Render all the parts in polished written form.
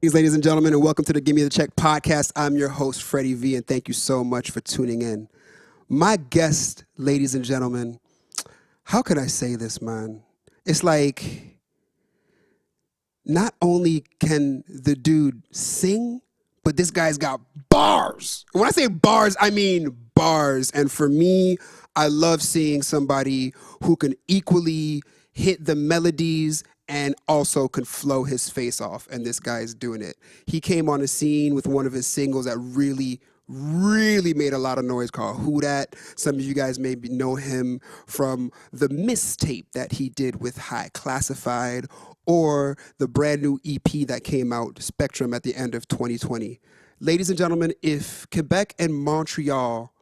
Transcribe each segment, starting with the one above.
Ladies and gentlemen, and welcome to the Gimme the Check podcast. I'm your host, Fredy V, and thank you so much for tuning in. My guest, ladies and gentlemen, how could I say this, man? It's like, not only can the dude sing, but this guy's got bars. When I say bars, I mean bars. And for me, I love seeing somebody who can equally hit the melodies and also can flow his face off, and this guy's doing it. He came on the scene with one of his singles that really made a lot of noise called Who Dat. Some of you guys maybe know him from the mistape that he did with High Classified or the brand new EP that came out, Spectrum, at the end of 2020. Ladies and gentlemen, if Quebec and Montreal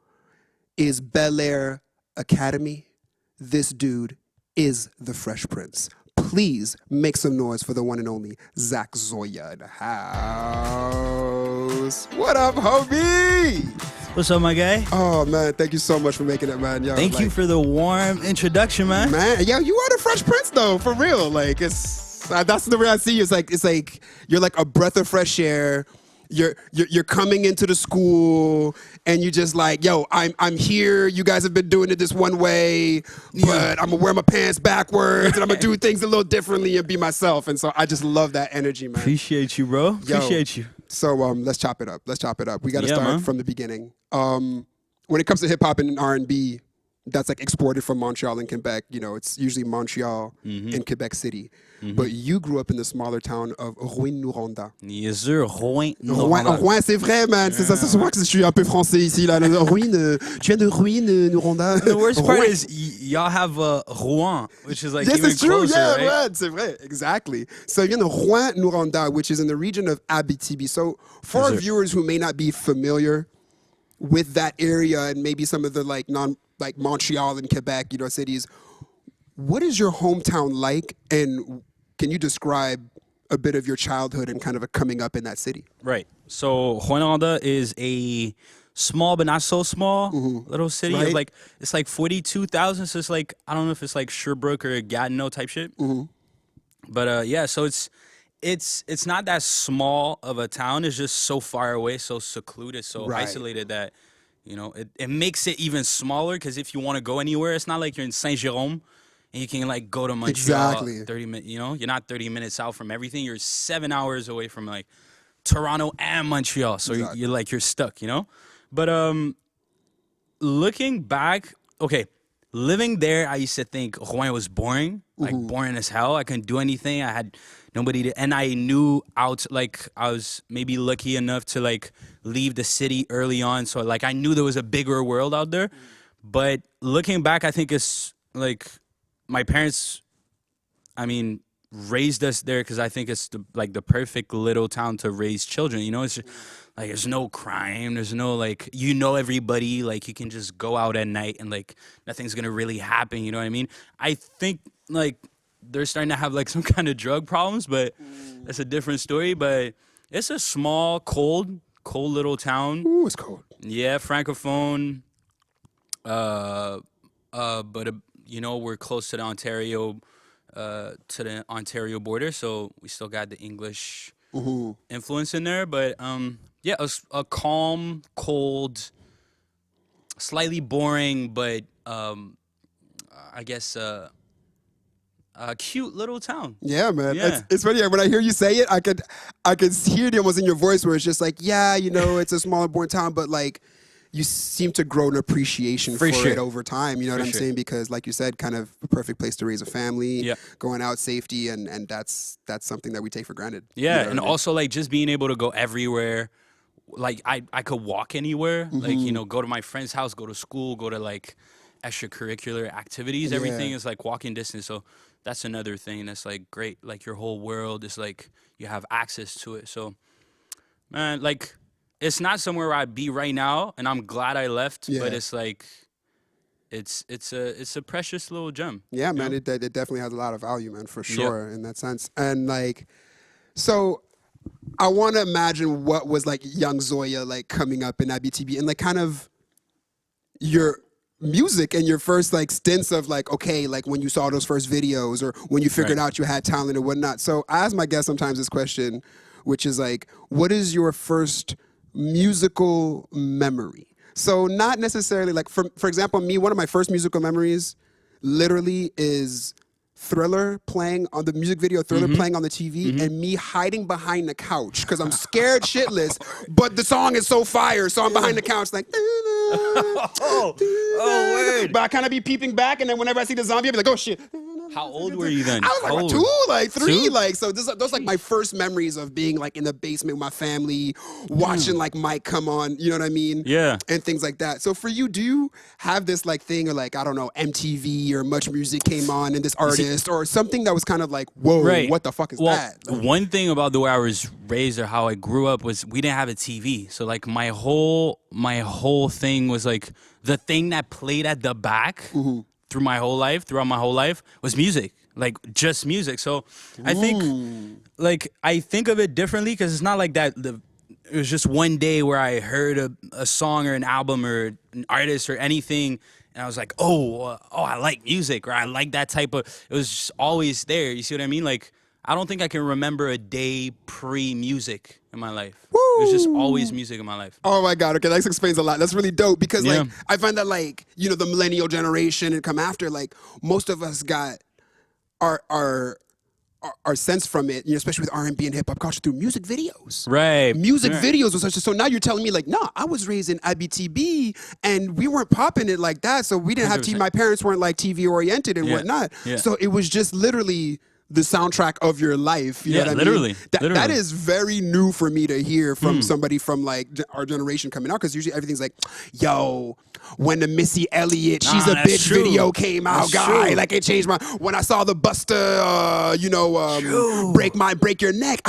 is Bel Air Academy, this dude is the Fresh Prince. Please make some noise for the one and only Zoya in the house. What up, homie? What's up, my guy? Oh, man, thank you so much for making it, man. Yo, Thank you for the warm introduction, man. Man, yo, you are the Fresh Prince, though, for real. Like, that's the way I see you. It's like you're like a breath of fresh air. You're coming into the school and you just like, yo, I'm here. You guys have been doing it this one way, but I'm gonna wear my pants backwards and I'm gonna do things a little differently and be myself. And so I just love that energy, man. Appreciate you, bro. Appreciate you. So let's chop it up. We got to start from the beginning. When it comes to hip hop and R&B, that's like exported from Montreal and Quebec. You know, it's usually Montreal and Quebec City. But you grew up in the smaller town of Rouyn-Noranda. Yes, sir. Rouyn. Rouyn, c'est vrai, man. C'est ça, c'est souvent que je suis un peu français ici. Là. Rouyn, tu viens de Rouyn-Noranda. The worst part is y'all have Rouen, which is like yes, even it's true. closer, Yeah, right? man. C'est vrai. Exactly. So you know Rouyn-Noranda, which is in the region of Abitibi. So for our viewers who may not be familiar with that area and maybe some of the like Montreal and Quebec, you know, cities, what is your hometown like, and can you describe a bit of your childhood and kind of a coming up in that city? Right. So Rouyn-Noranda is a small but not so small little city. Right. It's like 42,000. So it's like, I don't know if it's like Sherbrooke or Gatineau type shit. But yeah, so it's not that small of a town. It's just so far away, so secluded, so isolated that, you know, it makes it even smaller, because if you want to go anywhere, it's not like you're in Saint-Jérôme and you can like go to Montreal 30 minutes, you know? You're not 30 minutes out from everything. You're 7 hours away from like Toronto and Montreal. So you're stuck, you know? But looking back, okay, living there, I used to think Rouen was boring, like boring as hell. I couldn't do anything. I had nobody to, and I knew I was maybe lucky enough to like leave the city early on. So like I knew there was a bigger world out there. But looking back, I think it's like my parents, I mean, raised us there because I think it's the perfect little town to raise children. You know, it's just, like there's no crime, there's no like, you know, everybody, like you can just go out at night and like nothing's gonna really happen. You know what I mean? I think like they're starting to have like some kind of drug problems, but that's a different story. But it's a small, cold little town. Ooh, it's cold. Yeah, francophone. But you know, we're close to the Ontario border, so we still got the English influence in there. But yeah, a calm, cold, slightly boring, but I guess a cute little town. Yeah, man. Yeah. It's funny. When I hear you say it, I could hear it almost in your voice where it's just like, yeah, you know, it's a smaller, boring town, but like you seem to grow an appreciation for it over time. You know what I'm saying? Because like you said, kind of a perfect place to raise a family, going out, safety, and that's something that we take for granted. Yeah, you know and also like just being able to go everywhere. Like I could walk anywhere, like, you know, go to my friend's house, go to school, go to like extracurricular activities. Everything is like walking distance. So that's another thing that's like great. Like your whole world is like you have access to it. So man, like it's not somewhere where I'd be right now, and I'm glad I left. But it's like it's a precious little gem. Yeah, man. It definitely has a lot of value, man, for sure, in that sense. And like, so I want to imagine what was like young Zoya like coming up in IBTB and like kind of your music and your first like stints of like, okay, like when you saw those first videos or when you figured out you had talent and whatnot. So I ask my guests sometimes this question: which is like, what is your first musical memory? So not necessarily like, for example, me, one of my first musical memories literally is Thriller playing on the music video, Thriller playing on the TV, and me hiding behind the couch because I'm scared shitless, but the song is so fire, so I'm behind the couch like, Word. but I kind of be peeping back, and then whenever I see the zombie, I be like, oh shit. How old were you then? I was like, what, old? 2, like 3, Two? like, so those like my first memories of being like in the basement with my family, watching like Mike come on, you know what I mean? Yeah. And things like that. So for you, do you have this like thing or like, I don't know, MTV or Much Music came on and this artist or something that was kind of like, whoa, Right. what the fuck is that? Like, one thing about the way I was raised or how I grew up was we didn't have a TV. So like my whole thing was like the thing that played at the back throughout my whole life was music. Like just music. So I think I think of it differently because it's not like that it was just one day where I heard a song or an album or an artist or anything and I was like, oh, I like music or I like that type of, it was just always there. You see what I mean? Like, I don't think I can remember a day pre-music in my life. It was just always music in my life. oh my God, okay, that explains a lot. That's really dope because Yeah. like, I find that like, you know, the millennial generation and come after, like most of us got our sense from it, you know, especially with R&B and hip hop culture through music videos. Right. Music Right. videos was such a, so now you're telling me like, nah, I was raised in IBTB and we weren't popping it like that. So we didn't have TV. 100%. My parents weren't like TV oriented and Yeah. whatnot. Yeah. So it was just literally the soundtrack of your life. You know what I literally. mean? That Literally. is very new for me to hear from somebody from like our generation coming out because usually everything's like, yo, when the Missy Elliott, she's a that's bitch true. video came out, That's guy, true. like it changed my, when I saw the Busta, break your neck,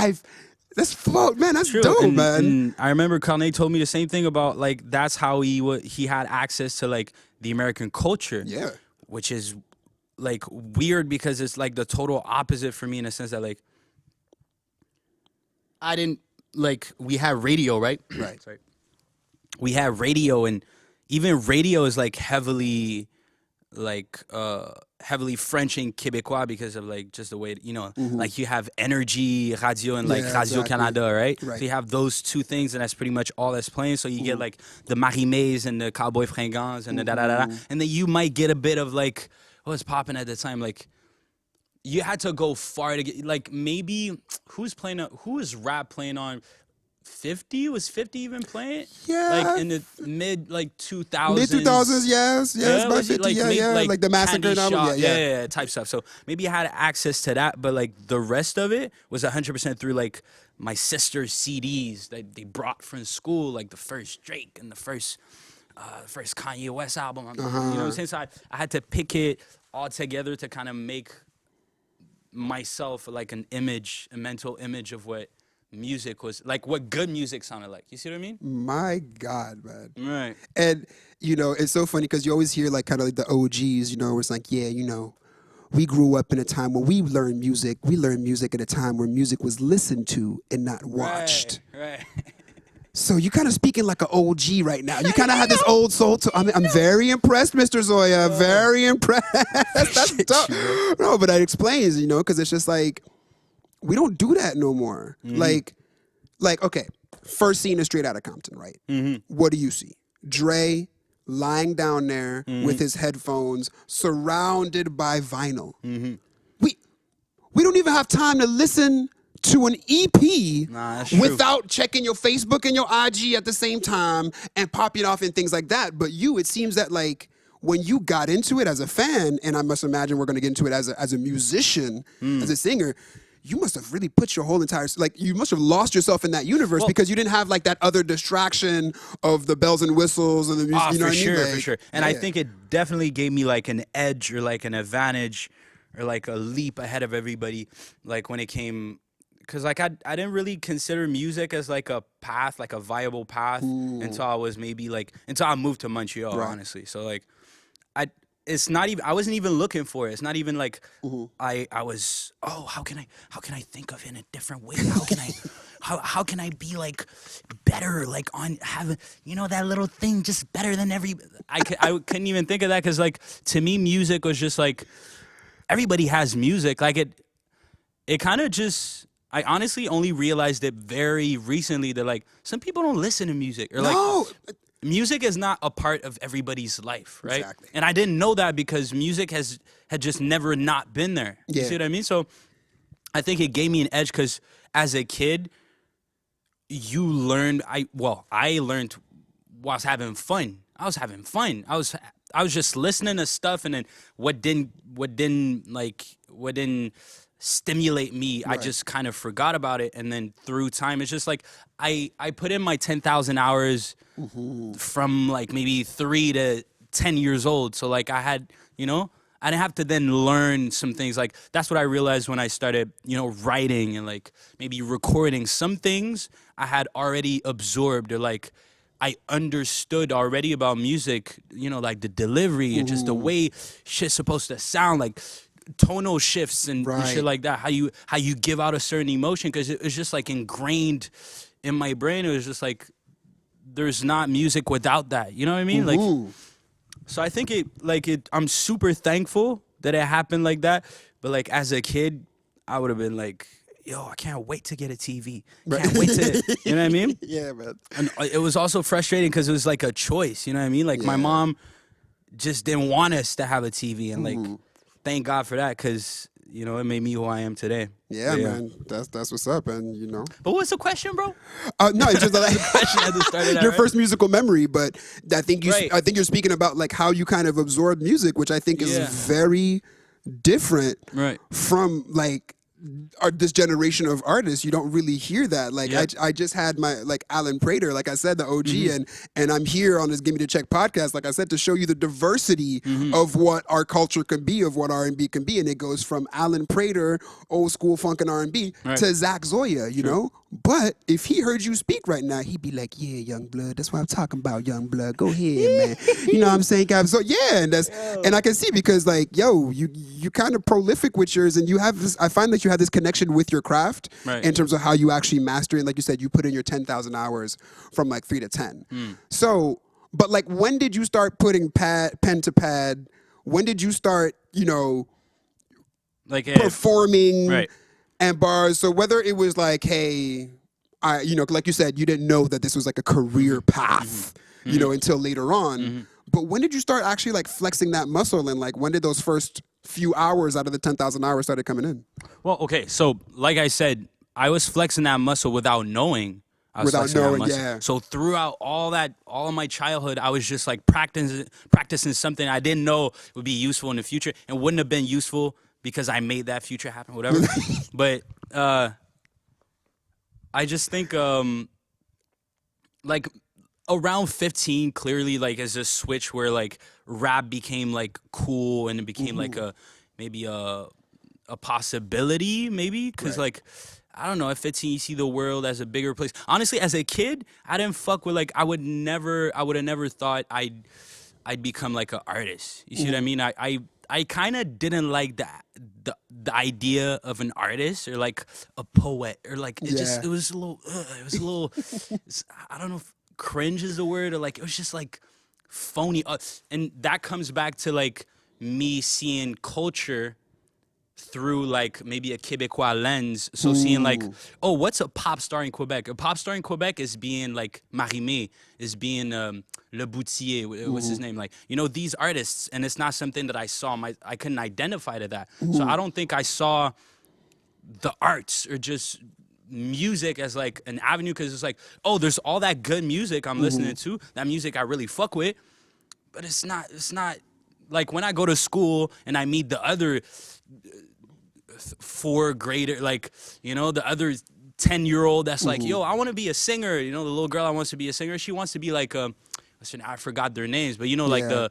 that's fuck, man, that's dope, and, man. And I remember Kanye told me the same thing about like that's how he had access to like the American culture. Yeah. Which is like weird because it's like the total opposite for me in a sense that like I didn't like we had radio, right? Right. Sorry. We had radio and even radio is like heavily French and Québécois because of like just the way you know like you have energy radio and like Yeah, Radio exactly. Canada, right? Right. So you have those two things and that's pretty much all that's playing. So you get like the marie-mai and the cowboy fringants and the da da da da, and then you might get a bit of like what was popping at the time like. You had to go far to get like maybe who is rap playing on 50? Was 50 even playing? Yeah. Like in the mid like 2000s. Mid 2000s, yes, by was 50, it like the Massacre Candy album, Shop, yeah. type stuff. So maybe I had access to that, but like the rest of it was 100% through like my sister's CDs that they brought from school, like the first Drake and the first Kanye West album. You know what I'm saying? So I had to pick it all together to kind of make myself like a mental image of what music was like, what good music sounded like. You see what I mean? My God, man. Right. And, you know, it's so funny because you always hear like kind of like the OGs, you know, where it's like, yeah, you know, we grew up in a time when we learned music. We learned music at a time where music was listened to and not watched. Right. So you kind of speaking like an OG right now. You kind of have this old soul. I'm very impressed, Mr. Zoya. Very impressed. That's dope. No, but that explains, you know, because it's just like, we don't do that no more. Like, okay, first scene is Straight Outta Compton, right? What do you see? Dre lying down there with his headphones, surrounded by vinyl. We don't even have time to listen to an EP that's true. without checking your Facebook and your IG at the same time and popping off and things like that. But it seems that like when you got into it as a fan, and I must imagine we're going to get into it as a musician, as a singer, you must have really put your whole entire, like you must have lost yourself in that universe because you didn't have like that other distraction of the bells and whistles and the music. You know what I mean? Like, for sure. And I think it definitely gave me like an edge or like an advantage or like a leap ahead of everybody. Like when it came, because like I didn't really consider music as like a path, like a viable path until I was until I moved to Montreal, honestly. So like I wasn't even looking for it. It's not even like I was, how can I think of it in a different way? How can I be like better, like on having, you know, that little thing just better than I couldn't even think of that because like to me music was just like everybody has music. Like it kind of just I honestly only realized it very recently that like some people don't listen to music or like No, music is not a part of everybody's life, right? Exactly. And I didn't know that because music had just never not been there. You Yeah. see what I mean? So I think it gave me an edge because as a kid, you learned. I learned while I was having fun. I was having fun. I was just listening to stuff, and then what didn't stimulate me, I just kind of forgot about it. And then through time, it's just like I put in my 10,000 hours from like maybe 3 to 10 years old. So like I had, I didn't have to then learn some things. Like that's what I realized when I started, writing and like maybe recording. Some things I had already absorbed or like I understood already about music, like the delivery and just the way shit's supposed to sound, like tonal shifts and shit like that. How you give out a certain emotion, because it was just like ingrained in my brain. It was just like there's not music without that. You know what I mean? Like, so I think I'm super thankful that it happened like that. But like as a kid, I would have been like, yo, I can't wait to get a TV. Can't wait to, you know what I mean? Yeah, man. And it was also frustrating because it was like a choice, you know what I mean? Like my mom just didn't want us to have a TV, and like, thank God for that, because it made me who I am today. Yeah, man. That's what's up, and But what's the question, bro? No, it's just like Question at the start of that, your right? first musical memory, but I think Right. I think you're speaking about like how you kind of absorbed music, which I think is very different Right. from like this generation of artists. You don't really hear that. Like I just had my like Alan Prater, like I said, the OG, and I'm here on this Gimme the Check podcast, like I said, to show you the diversity of what our culture can be, of what R&B can be, and it goes from Alan Prater, old school funk and R&B, to Zach Zoya, you know. But if he heard you speak right now, he'd be like, "Yeah, young blood, that's what I'm talking about, young blood. Go ahead, man." You know what I'm saying, Cap? So yeah, and I can see, because like, yo, you kind of prolific with yours, and you have this. I find that you have this connection with your craft in terms of how you actually master it. Like you said, you put in your 10,000 hours from like 3 to 10. So, but like, when did you start putting pen to pad? When did you start, Like performing and bars? So whether it was like, hey, like you said, you didn't know that this was like a career path, until later on. But when did you start actually like flexing that muscle, and like when did those first few hours out of the 10,000 hours started coming in? Well, okay, so like I said, I was flexing that muscle without knowing. I was Without flexing that knowing, muscle. yeah. So throughout all of my childhood, I was just like practicing something I didn't know would be useful in the future, and wouldn't have been useful because I made that future happen, whatever. But I just think like around 15, clearly, like, is a switch where like rap became like cool, and it became like maybe a possibility, maybe, because like, I don't know, at 15 you see the world as a bigger place. Honestly, as a kid, I didn't fuck with like, I would have never thought I'd become like an artist. You see what I mean? I kind of didn't like the idea of an artist or like a poet, or like it was a little I don't know if cringe is the word, or like it was just like phony, and that comes back to like me seeing culture through like maybe a Quebecois lens. So seeing like, oh, what's a pop star in Quebec? A pop star in Quebec is being like marie-mai, is being Le Boutier, what's his name? Like, these artists, and it's not something that I saw. I couldn't identify to that. So I don't think I saw the arts or just music as like an avenue, because it's like, oh, there's all that good music I'm listening to, that music I really fuck with, but it's not like when I go to school and I meet the other 4 grader, like, the other 10-year-old that's like, yo, I want to be a singer. The little girl that wants to be a singer, she wants to be like I forgot their names, but like the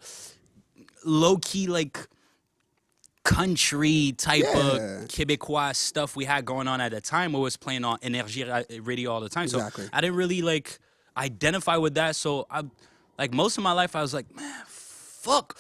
low-key like country type of Quebecois stuff we had going on at the time, where it was playing on Energy radio all the time. So I didn't really like identify with that. So I, like, most of my life I was like, man, fuck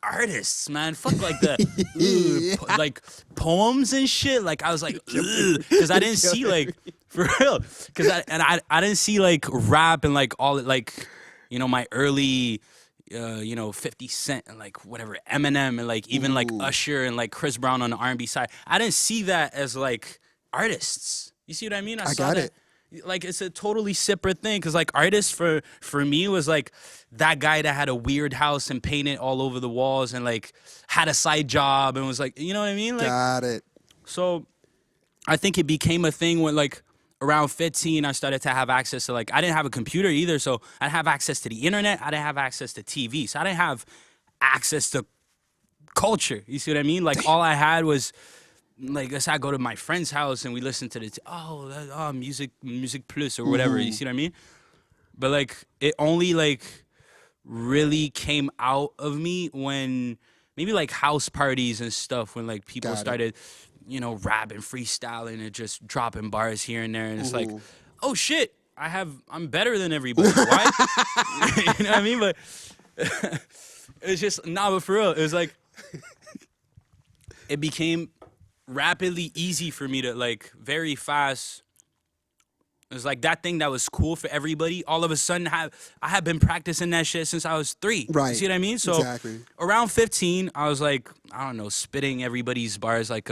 artists, man. Fuck like the like poems and shit. Like I was like, because I didn't see like, for real, because I didn't see like rap and like all like, my early 50 Cent and like whatever, Eminem, and like even like Usher and like Chris Brown on the R&B side. I didn't see that as like artists. You see what I mean? I saw got that. it. Like it's a totally separate thing because like artists for me was like that guy that had a weird house and painted all over the walls and like had a side job and was like, you know what I mean? Like, Got it. so I think it became a thing when like around 15 I started to have access to like I didn't have a computer either, so I didn't have access to the internet, I didn't have access to TV, so I didn't have access to culture. You see what I mean? Like all I had was like let's say I go to my friend's house and we listen to the music plus or whatever. You see what I mean? But like it only like really came out of me when maybe like house parties and stuff when like people Got it. started rapping, freestyling and just dropping bars here and there and it's like, oh shit, I'm better than everybody. Why? You know what I mean? But it's just but for real, it was like it became rapidly easy for me to like very fast. It was like that thing that was cool for everybody. All of a sudden, I had been practicing that shit since I was 3. Right. You see what I mean? So Exactly. around 15, I was like, I don't know, spitting everybody's bars. Like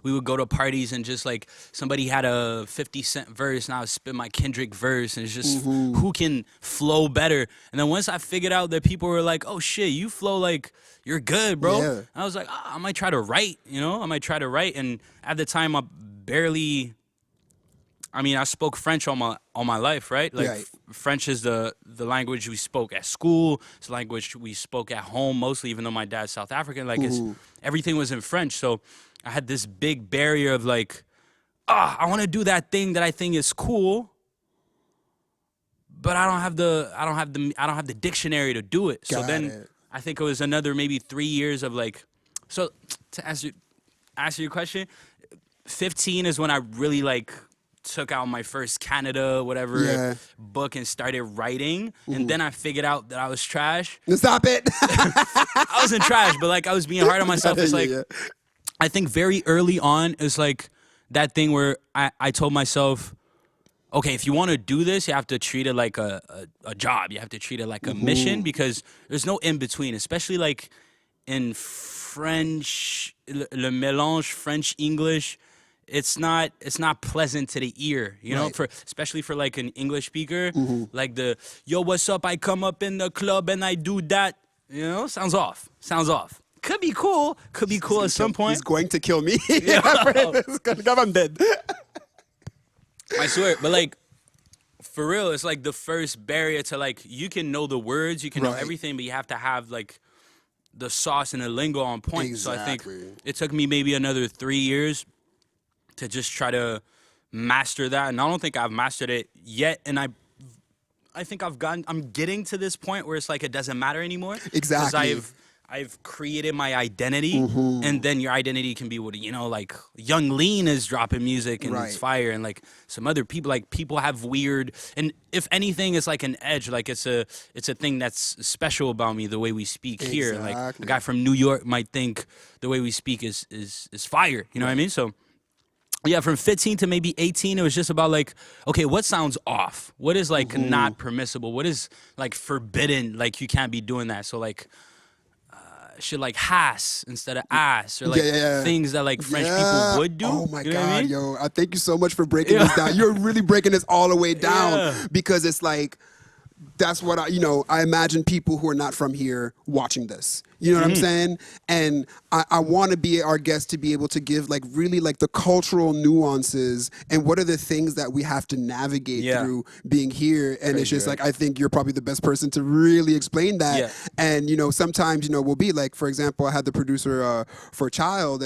we would go to parties and just like somebody had a 50 Cent verse and I would spit my Kendrick verse and it's just who can flow better. And then once I figured out that people were like, oh shit, you flow like you're good, bro. Yeah. I was like, I might try to write, I might try to write. And at the time I spoke French all my life, right? Like Right. French is the language we spoke at school. It's the language we spoke at home mostly, even though my dad's South African. Like everything was in French. So I had this big barrier of like, I want to do that thing that I think is cool, but I don't have the dictionary to do it. So Got then it. I think it was another maybe 3 years of like, so to answer your question, 15 is when I really like took out my first Canada whatever book and started writing, and then I figured out that I was trash. Stop it. I wasn't trash, but like I was being hard on myself. It's like I think very early on it's like that thing where I told myself, okay, if you want to do this, you have to treat it like a job. You have to treat it like a mission because there's no in between, especially like in French, le mélange French English. It's not pleasant to the ear, Right. for especially for like an English speaker, like the yo, what's up? I come up in the club and I do that, sounds off. Could be cool at some point. He's going to kill me. Yeah. I'm dead. I swear, but like for real, it's like the first barrier to like you can know the words, you can know Right. everything, but you have to have like the sauce and the lingo on point. Exactly. So I think it took me maybe another 3 years to just try to master that, and I don't think I've mastered it yet. And I think I'm getting to this point where it's like it doesn't matter anymore. Exactly. Because I've created my identity, and then your identity can be what like Young Lean is dropping music and Right. it's fire, and like some other people, like people have weird, and if anything, it's like an edge, like it's a thing that's special about me, the way we speak here. Like a Exactly. guy from New York might think the way we speak is fire. You know what I mean? So. Yeah, from 15 to maybe 18, it was just about like, okay, what sounds off? What is like not permissible? What is like forbidden? Like you can't be doing that. So like shit like has instead of ass, or like things that like French people would do. Oh my You know God, what I mean? yo. I thank you so much for breaking this down. You're really breaking this all the way down Yeah. because it's like, that's what I imagine people who are not from here watching this. You know what I'm saying? And I want to be our guest to be able to give like really like the cultural nuances and what are the things that we have to navigate through being here. And it's just like, I think you're probably the best person to really explain that. Yeah. And, sometimes, we'll be like, for example, I had the producer for Child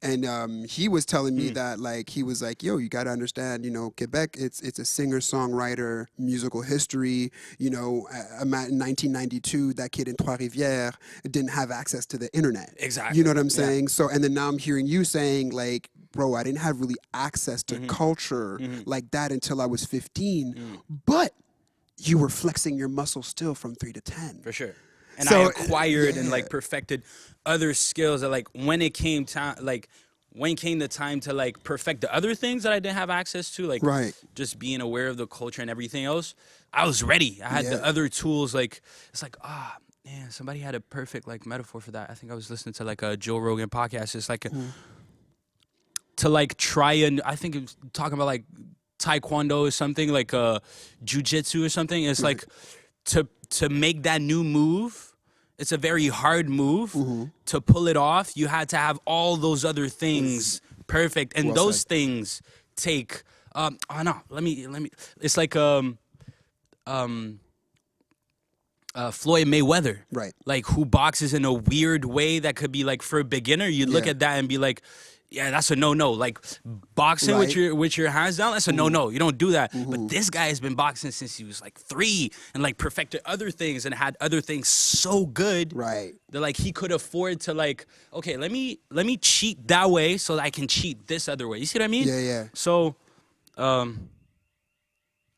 and he was telling me that like he was like, yo, you got to understand, Quebec, it's a singer-songwriter musical history. In 1992, that kid in Trois-Rivières didn't have access to the internet. Exactly. You know what I'm saying? So and then now I'm hearing you saying like, bro, I didn't have really access to culture like that until I was 15, but you were flexing your muscle still from 3 to 10. For sure. And So, I acquired and like perfected other skills that like when came the time to like perfect the other things that I didn't have access to, like just being aware of the culture and everything else, I was ready. I had the other tools. Like it's like, man, somebody had a perfect like metaphor for that. I think I was listening to like a Joe Rogan podcast. It's like to like try and I think it was talking about like taekwondo or something like jujitsu or something. It's like to make that new move. It's a very hard move to pull it off. You had to have all those other things perfect, and Well those said. things take. Oh no, let me. It's like Floyd Mayweather, Right. like who boxes in a weird way that could be like for a beginner. You look Yeah. at that and be like, yeah, that's a no. Like boxing Right. with your hands down, that's a no. You don't do that. But this guy has been boxing since he was like 3 and like perfected other things and had other things so good Right. that like he could afford to like, okay, let me cheat that way so that I can cheat this other way. You see what I mean? Yeah, yeah. So,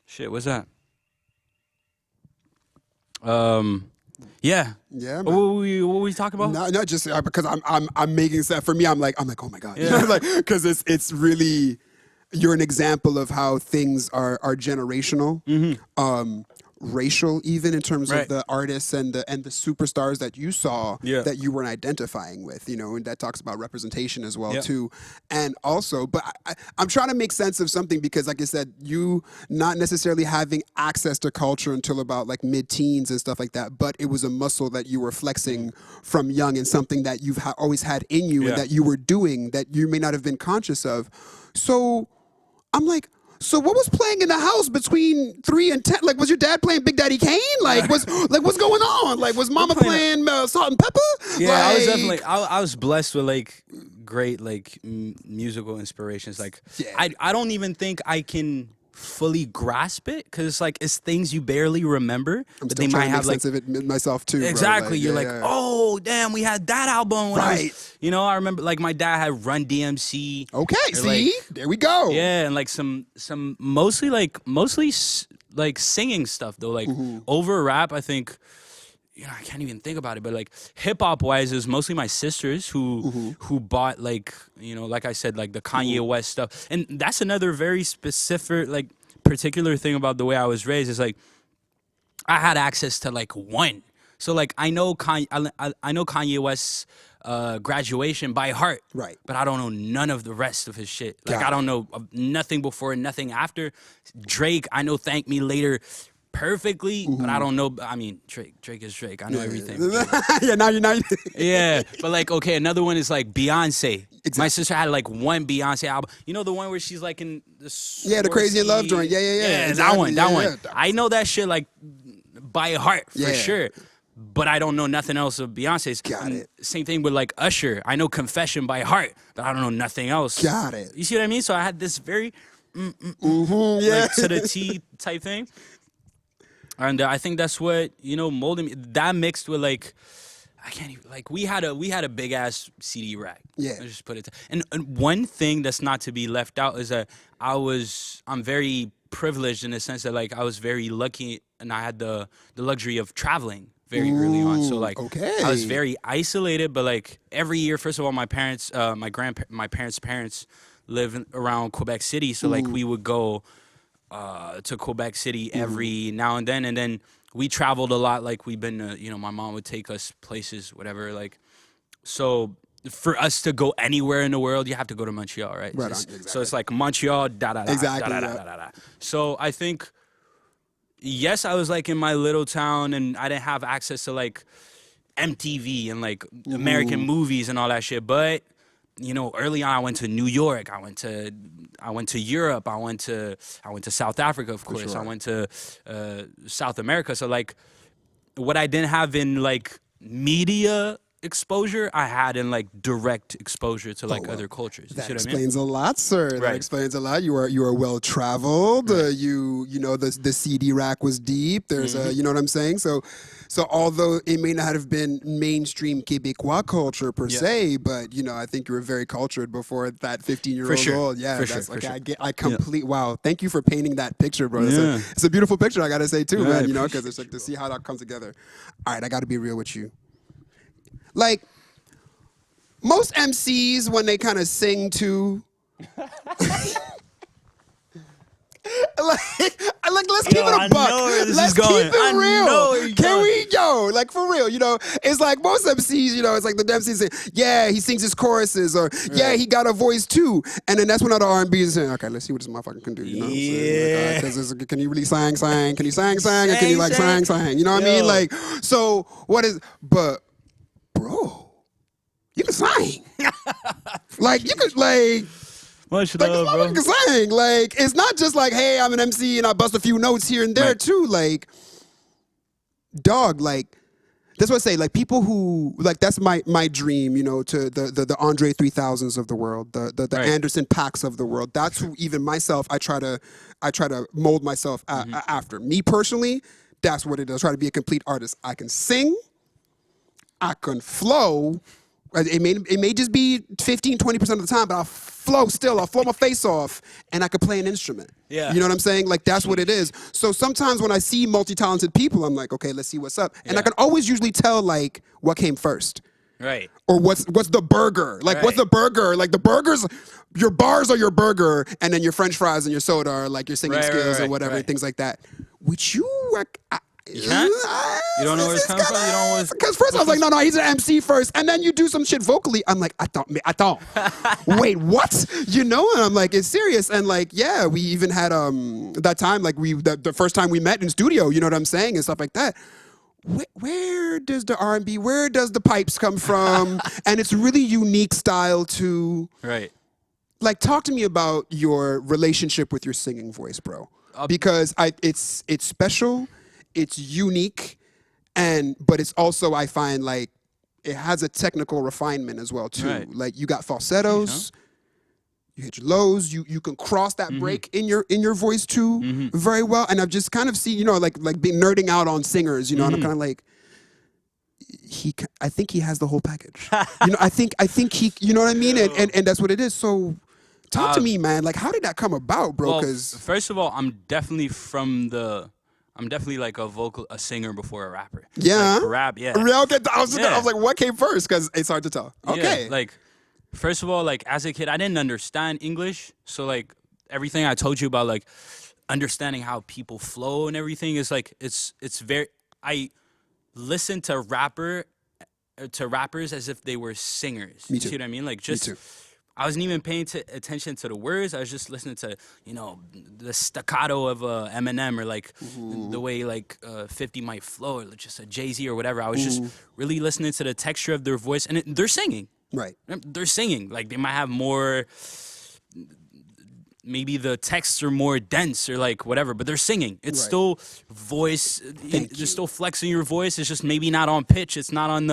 shit, what's that? Yeah. Yeah, What man. were we talking about? No, no, just because I'm making sense. For me, I'm like, oh my god, like because it's really you're an example of how things are generational, racial, even in terms Right. of the artists and the superstars that you saw Yeah. that you weren't identifying with, and that talks about representation as well Yeah. too, and also, but I'm trying to make sense of something because, like I said, you not necessarily having access to culture until about like mid-teens and stuff like that, but it was a muscle that you were flexing from young and something that you've always had in you Yeah. and that you were doing that you may not have been conscious of. So I'm like, so what was playing in the house between 3 and 10? Like, was your dad playing Big Daddy Kane? Like, what's going on? Like, was Mama playing Salt and Pepper? Yeah, like, I was definitely I was blessed with like great like musical inspirations. Like Yeah. I don't even think I can fully grasp it because it's like it's things you barely remember, I'm but still they trying might to have make like sense of it myself too. bro. exactly. You're yeah, like, yeah. oh damn, we had that album. When I Right. was, I remember like my dad had Run DMC. Okay, or, see, like, there we go. yeah, and like some mostly like singing stuff though. Like over rap, I think. I can't even think about it, but like hip hop wise, it was mostly my sisters who bought like like I said, like the Kanye West stuff, and that's another very specific like particular thing about the way I was raised is like I had access to like one, so like I know I know Kanye West's graduation by heart, Right. but I don't know none of the rest of his shit. Like Got I it. don't know nothing before, nothing after. Drake, I know Thank Me Later perfectly, but I don't know. I mean, Drake is Drake. I know everything. yeah, now you're not. Yeah, but like, okay, another one is like Beyonce. My Exactly. sister had like one Beyonce album. You know the one where she's like in the Yeah, the Crazy in Love joint. Yeah, yeah, yeah. Yeah, Exactly. that Yeah, one. yeah. I know that shit like by heart for Yeah. sure. But I don't know nothing else of Beyonce's. Got And it. Same thing with like Usher. I know Confession by heart, but I don't know nothing else. Got it. You see what I mean? So I had this very Yeah. like to the T type thing. And I think that's what molded me. That mixed with like, I can't even like we had a big ass CD rack. Yeah. Let's just put it. And one thing that's not to be left out is that I'm very privileged in the sense that like I was very lucky and I had the luxury of traveling very early on. So like I was okay. very isolated, but like every year, first of all, my parents, my parents' parents live around Quebec City, so like we would go to Quebec City every now and then we traveled a lot. Like we've been, my mom would take us places, whatever. Like, so for us to go anywhere in the world, you have to go to Montreal, right? Right on, So exactly. it's like Montreal, da da da, Exactly, da da yeah. da da da. So I think, yes, I was like in my little town and I didn't have access to like MTV and like American movies and all that shit, but early on, I went to New York. I went to Europe. I went to South Africa, of course. sure. I went to South America. So like, what I didn't have in like media exposure, I had in like direct exposure to like other cultures. You That see what I mean? explains a lot, sir. That Right. explains a lot. You are well traveled. The CD rack was deep. There's Mm-hmm. you know what I'm saying. So although it may not have been mainstream Quebecois culture per Yeah. se, but I think you were very cultured before that 15-year-old For sure. old. Yeah, For that's sure. okay. For I sure. get. I complete. Wow. Thank you for painting that picture, bro. Yeah. It's a beautiful picture. I gotta say too, Yeah, I man. Because appreciate it's like you, to bro. see how that comes together. All right, I gotta be real with you. Like. Most MCs, when they kind of sing to, like like let's keep it I a buck. know where this Let's is going. keep it I real. know where you're Can going. we, like for real, it's like most MCs, it's like the MCs say, yeah, he sings his choruses, or yeah, he got a voice too, and then that's when all the R&B is saying, okay, let's see what this motherfucker can do. You know what I'm saying? Like, can you really sang? Can you sang? And can you like sang? You know what I mean? Like, so what is? But bro, you can sing. Like you could like. Much Like love, bro. you can sing. Like it's not just like, hey, I'm an MC and I bust a few notes here and there Right. too. Like, dog, like that's what I say. Like people who like that's my dream, to the Andre 3000s of the world, the Right. Anderson Paaks of the world. That's who even myself I try to mold myself after. Me personally, that's what it is. I try to be a complete artist. I can sing, I can flow. It may just be 15, 20% of the time, but I'll flow still. I'll flow my face off, and I could play an instrument. Yeah. You know what I'm saying? Like, that's what it is. So sometimes when I see multi-talented people, I'm like, okay, let's see what's up. And I can always usually tell, like, what came first. Right. Or what's the burger? Like, what's the burger? Like, the burgers, your bars are your burger, and then your French fries and your soda are, like, your singing skills and whatever, and things like that. Which you... You don't know where it's coming from? You don't know where Because first I was like, no, he's an MC first. And then you do some shit vocally. I'm like, I thought. Wait, what? And I'm like, it's serious. And like, yeah, we even had that time, like the first time we met in studio, you know what I'm saying? And stuff like that. Where does the R&B, where does the pipes come from? And it's really unique style to... Right. Like, talk to me about your relationship with your singing voice, bro. Because it's special. It's unique, but it's also, I find, like, it has a technical refinement as well too. Right. Like you got falsettos, you hit your lows, you can cross that break in your voice too very well. And I've just kind of seen, like being nerding out on singers, and I'm kind of like, I think he has the whole package. I think he, you know what I mean? And that's what it is. So talk to me, man. Like, how did that come about, bro? Because first of all, I'm definitely like a singer before a rapper. Yeah. Like, rap, yeah. Okay, I was like, what came first? Because it's hard to tell. Okay. Yeah, like, first of all, like, as a kid, I didn't understand English. So, like, everything I told you about, like, understanding how people flow and everything is, like, it's very... I listen to rappers as if they were singers. Me You too. see what I mean? Like, just... Me too. I wasn't even paying attention to the words. I was just listening to, the staccato of Eminem, or like the way like 50 might flow, or just a Jay-Z or whatever. I was just really listening to the texture of their voice, and they're singing. Right. They're singing. Like, they might have more, maybe the texts are more dense or like whatever, but they're singing. It's still voice. You're still flexing your voice. It's just maybe not on pitch. It's not on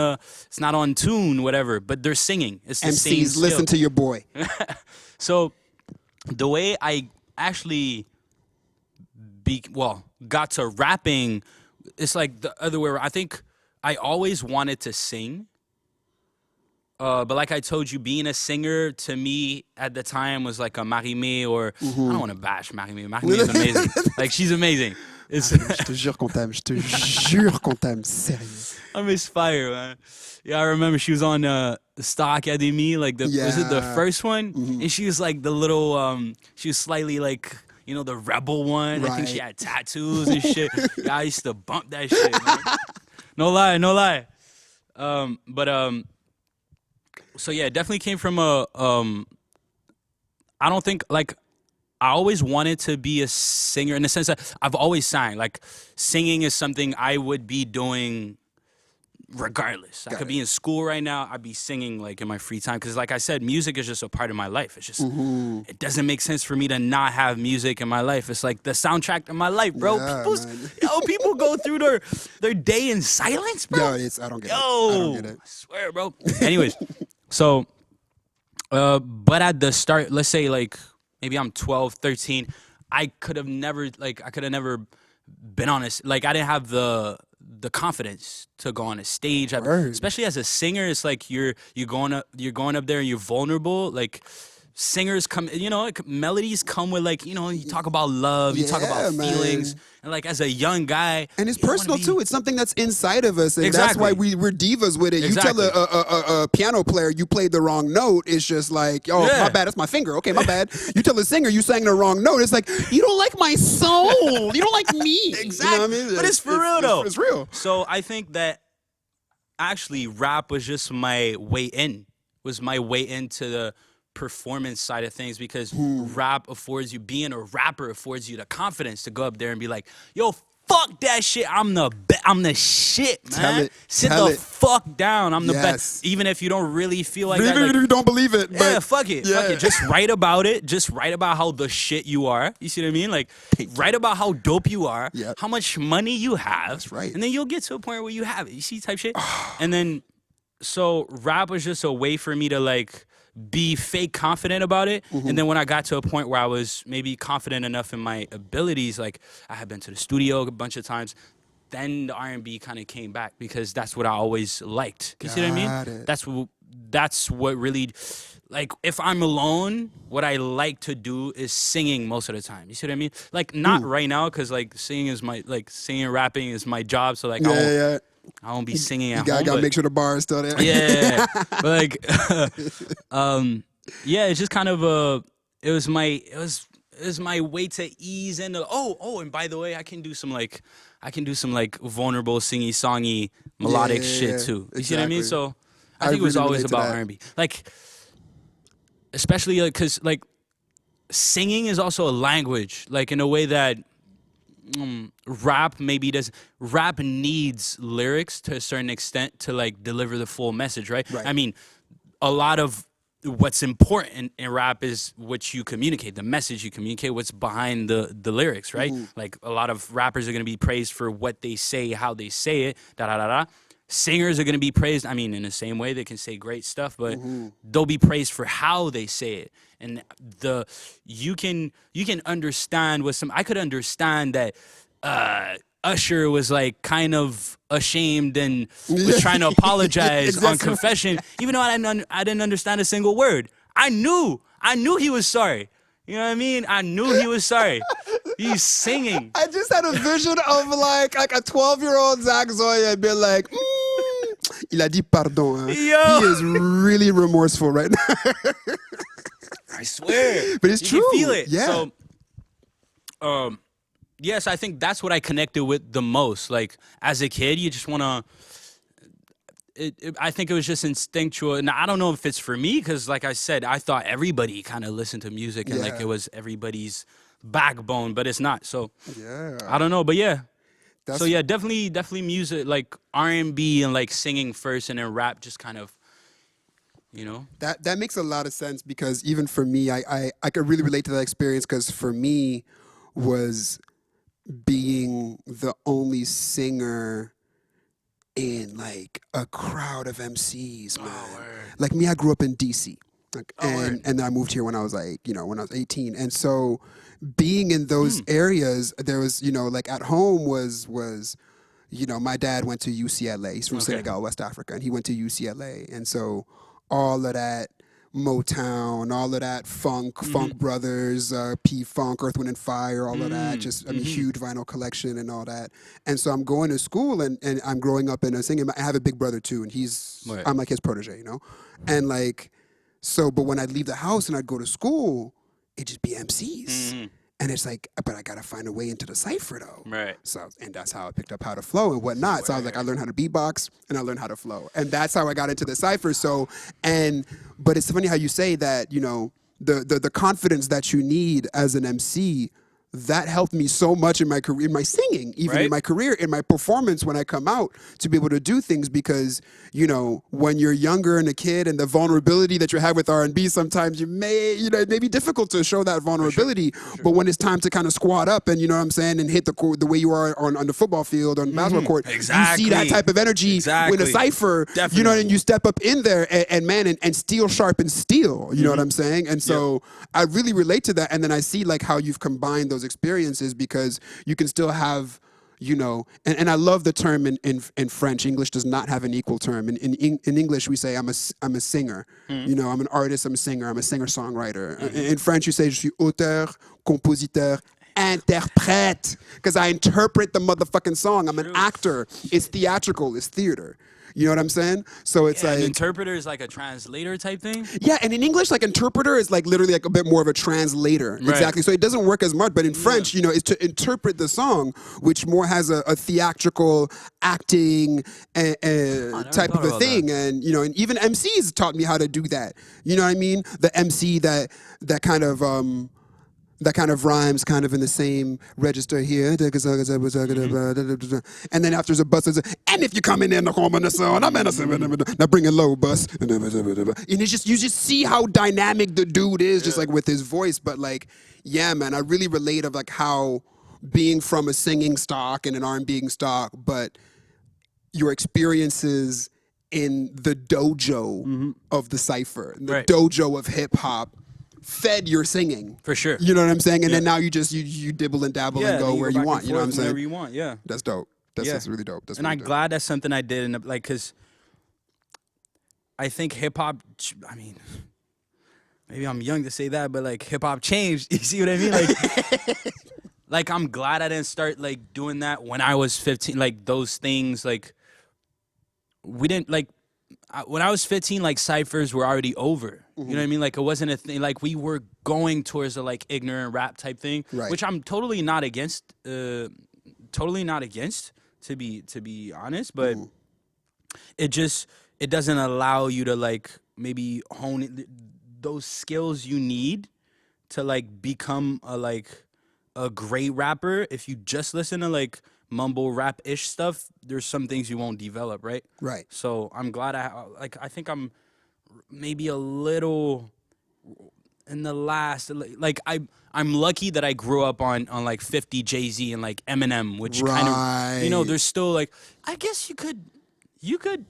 tune, whatever, but they're singing. It's the same MCs, listen to your boy. So the way I actually got to rapping, it's like the other way around. I think I always wanted to sing. But like I told you, being a singer to me at the time was like a marie-mai, or I don't want to bash marie-mai. Marie-mai is amazing. Like, she's amazing. Je te jure qu'on t'aime. Je te jure qu'on t'aime. Sérieux. I miss Fire, man. Yeah, I remember she was on the Star Academy, like was it the first one? And she was like the little, she was slightly like, the rebel one. I think she had tattoos and shit. Yeah, I used to bump that shit, man. No lie. So yeah, it definitely came from I don't think, like, I always wanted to be a singer in the sense that I've always sang. Like, singing is something I would be doing regardless. I could be in school right now. I'd be singing, like, in my free time. Because, like I said, music is just a part of my life. It's just, it doesn't make sense for me to not have music in my life. It's like the soundtrack of my life, bro. Yeah, People go through their day in silence, bro. Yo, I don't get it. I don't get it. I swear, bro. Anyways, so, but at the start, let's say, like, maybe I'm 12, 13, I could have never been on this. Like, I didn't have the confidence to go on a stage, especially as a singer. It's like you're going up there and you're vulnerable. Like, singers come, like, melodies come with, like, you talk about love, you talk about Yeah, feelings, man. and, like, as a young guy, And it's you don't wanna personal be- too. It's something that's inside of us, and Exactly. that's why we're divas with it. Exactly. You tell a piano player you played the wrong note, it's just like, oh, Yeah. my bad, that's my finger. Okay, my bad. You tell a singer you sang the wrong note, it's like, you don't like my soul. You don't like me. Exactly. You know what I mean? But it's for real, though. It's real. So I think that actually rap was just my way in, was my way into the performance side of things, because rap affords you, being a rapper affords you the confidence to go up there and be like, yo, fuck that shit. I'm the shit, man. Tell it. Sit Tell the it. fuck down. I'm the Yes. best. Even if you don't really feel like that. Even if Like, you don't believe it. yeah, But fuck it. Fuck yeah. it. Just write about it. Just write about how the shit you are. You see what I mean? Like, write about how dope you are, Yep. how much money you have. That's right. And then you'll get to a point where you have it. You see, type shit. And then, so rap was just a way for me to, like, be fake confident about it. And then when I got to a point where I was maybe confident enough in my abilities, like, I had been to the studio a bunch of times, then the R&B kind of came back, because that's what I always liked. You see what I Got mean? it. That's what really, like, if I'm alone, what I like to do is singing most of the time. You see what I mean? Like, not right now, because, like, singing and rapping is my job. So, like, yeah. I won't be singing You at gotta home. but- make sure the bar is still there. yeah. But, like, yeah, it's just kind of it was my way to ease into. And by the way, I can do some like vulnerable, singy, songy, melodic yeah, shit yeah. too. You see what I mean? Exactly. So I I think it was really always relate to about that. R&B, like, especially because like singing is also a language, like, in a way that rap maybe does. Rap needs lyrics to a certain extent to, like, deliver the full message, right? Right. I mean, a lot of what's important in rap is what you communicate, the message you communicate, what's behind the lyrics, right? Like, a lot of rappers are going to be praised for what they say, how they say it, da da da da. Singers are going to be praised, I mean, in the same way. They can say great stuff, but they'll be praised for how they say it. And you can understand I could understand that Usher was, like, kind of ashamed and was trying to apologize on Exactly. Confession, even though I didn't understand a single word. I knew he was sorry. You know what I mean? I knew he was sorry. He's singing. I just had a vision of like a 12-year-old Zach Zoya being like, il a dit pardon. Hein. Yo. He is really remorseful right now. I swear. But it's You true. can feel it. Yeah. So, yes, I think that's what I connected with the most. Like, as a kid, you just want to. I think it was just instinctual. And I don't know if it's for me, because, like I said, I thought everybody kind of listened to music and, like, Yeah. it was everybody's backbone, but it's not. So Yeah. I don't know, but yeah. That's- So yeah, definitely music, like R&B and, like, singing first, and then rap just kind of, That makes a lot of sense, because even for me, I could really relate to that experience, because for me was being the only singer in, like, a crowd of MCs, man. Like me, I grew up in DC. Like, and then I moved here when I was like, when I was 18. And so being in those areas, there was, like at home was my dad went to UCLA. He's from Senegal, West Africa, and he went to UCLA. And so all of that Motown, all of that Funk Brothers, P-Funk, Earth, Wind and Fire, all of that, just, huge vinyl collection and all that. And so I'm going to school, and I'm growing up in a singing. I have a big brother too, and I'm like his protege, And like, so, but when I'd leave the house and I'd go to school, it'd just be MCs. And it's like, but I gotta find a way into the cipher though. Right. So, and that's how I picked up how to flow and whatnot. So I was like, I learned how to beatbox and I learned how to flow. And that's how I got into the cipher. So, but it's funny how you say that, the confidence that you need as an MC, that helped me so much in my career, in my singing, even in my career, in my performance when I come out, to be able to do things, because, when you're younger and a kid, and the vulnerability that you have with R&B, sometimes it may be difficult to show that vulnerability. But when it's time to kind of squat up and, and hit the way you are on the football field, on the basketball court, you see that type of energy in a cipher, and you step up in there and steel sharpen steel, you know what I'm saying? And so I really relate to that. And then I see like how you've combined those experiences, because you can still have you know, and I love the term in French. English does not have an equal term. In English, we say I'm a singer. You know, I'm an artist, I'm a singer, I'm a singer-songwriter. In French, you say je suis auteur, compositeur, interprète, because I interpret the motherfucking song. I'm an actor. It's theatrical. It's theater. You know what I'm saying? So it's like an interpreter is like a translator type thing. Yeah, and in English, like interpreter is like literally like a bit more of a translator. Right. Exactly. So it doesn't work as much. But in French, you know, it's to interpret the song, which more has a theatrical acting type of a thing. That. And you know, and even MCs taught me how to do that. You know what I mean? The MC that kind of rhymes kind of in the same register here. And then after there's a bus, and if you come in the home on the song, I'm in a now bring a low bus. And it's just, you just see how dynamic the dude is, just like with his voice. But like, yeah, man, I really relate of like how being from a singing stock and an R&B stock, but your experiences in the dojo of the cypher, the dojo of hip hop, fed your singing for sure. You know what I'm saying? And then now you just you dibble and dabble and go where you want. You know what I'm saying? Wherever you want. Yeah, that's dope. That's really dope. That's and really I'm dope. glad that's something I did. And like, cause I think hip hop. I mean, maybe I'm young to say that, but like hip hop changed. You see what I mean? Like, like I'm glad I didn't start like doing that when I was 15. Like those things, like we didn't like. When I was 15, like ciphers were already over. You know what I mean? Like it wasn't a thing. Like we were going towards a like ignorant rap type thing, which I'm totally not against. Totally not against, to be honest. But it doesn't allow you to like maybe hone those skills you need to like become a great rapper. If you just listen to like mumble rap-ish stuff, there's some things you won't develop, right? Right. So I'm glad I think I'm maybe a little in the last, like I'm lucky that I grew up on like 50 Jay-Z and like Eminem, which kind of, you know, there's still like, I guess you could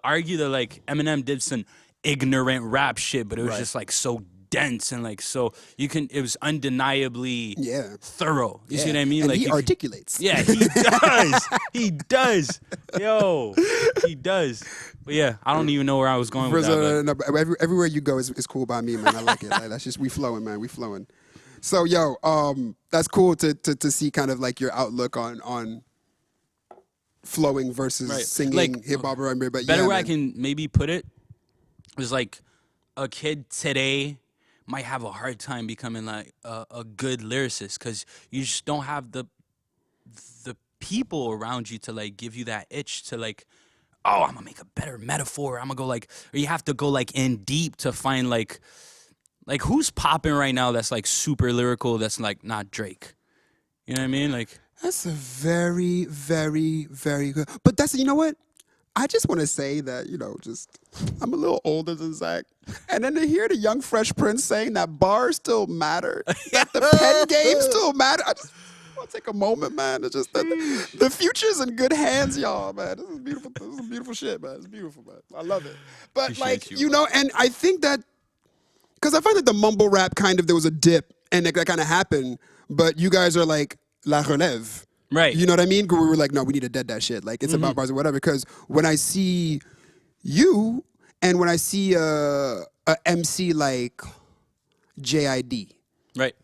argue that like Eminem did some ignorant rap shit, but it was just like so dense and like so it was undeniably thorough. You see what I mean? And like he articulates. Yeah, he does. He does. Yo, he does. But yeah, I don't even know where I was going with that. No, everywhere you go is cool by me, man. I like it. Like, that's just we flowing, man. We flowing. So yo, that's cool to see kind of like your outlook on flowing versus singing like, hip hop or R&B. But better yeah, way man. I can maybe put it is like a kid today might have a hard time becoming like a good lyricist because you just don't have the people around you to like give you that itch to like, oh, I'm gonna make a better metaphor. I'm gonna go like, or you have to go like in deep to find like who's popping right now that's like super lyrical that's like not Drake. You know what I mean? Like That's a very, very, very good. But that's, you know what? I just want to say that, you know, I'm a little older than Zach. And then to hear the young Fresh Prince saying that bars still matter, that the pen game still matter. I just want to take a moment, man. It's just that the future's in good hands, y'all, man. This is beautiful. This is beautiful shit, man. It's beautiful, man. I love it. But Appreciate like, you know, and I think that, because I find that the mumble rap there was a dip and that kind of happened, but you guys are like la relève. right. You know what I mean? We were like, no, we need to dead that shit. Like, it's about bars or whatever. Because when I see you and when I see a MC like JID. Right.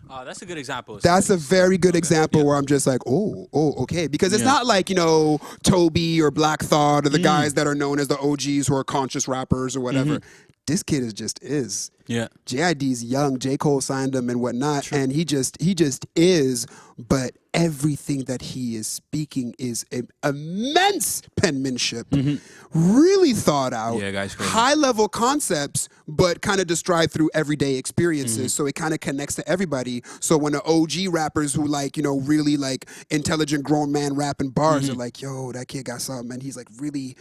That's a good example. That's a very good example where I'm just like, oh, okay. Because it's not like, you know, Toby or Black Thought or the guys that are known as the OGs who are conscious rappers or whatever. This kid is. Yeah. JID's young. J. Cole signed him and whatnot. And he just is. But everything that he is speaking is immense penmanship. Really thought out. Yeah, guys, crazy. High level concepts, but kind of described through everyday experiences. So it kind of connects to everybody. So when the OG rappers who like, you know, really like intelligent grown man rapping bars are like, yo, that kid got something. And he's like really...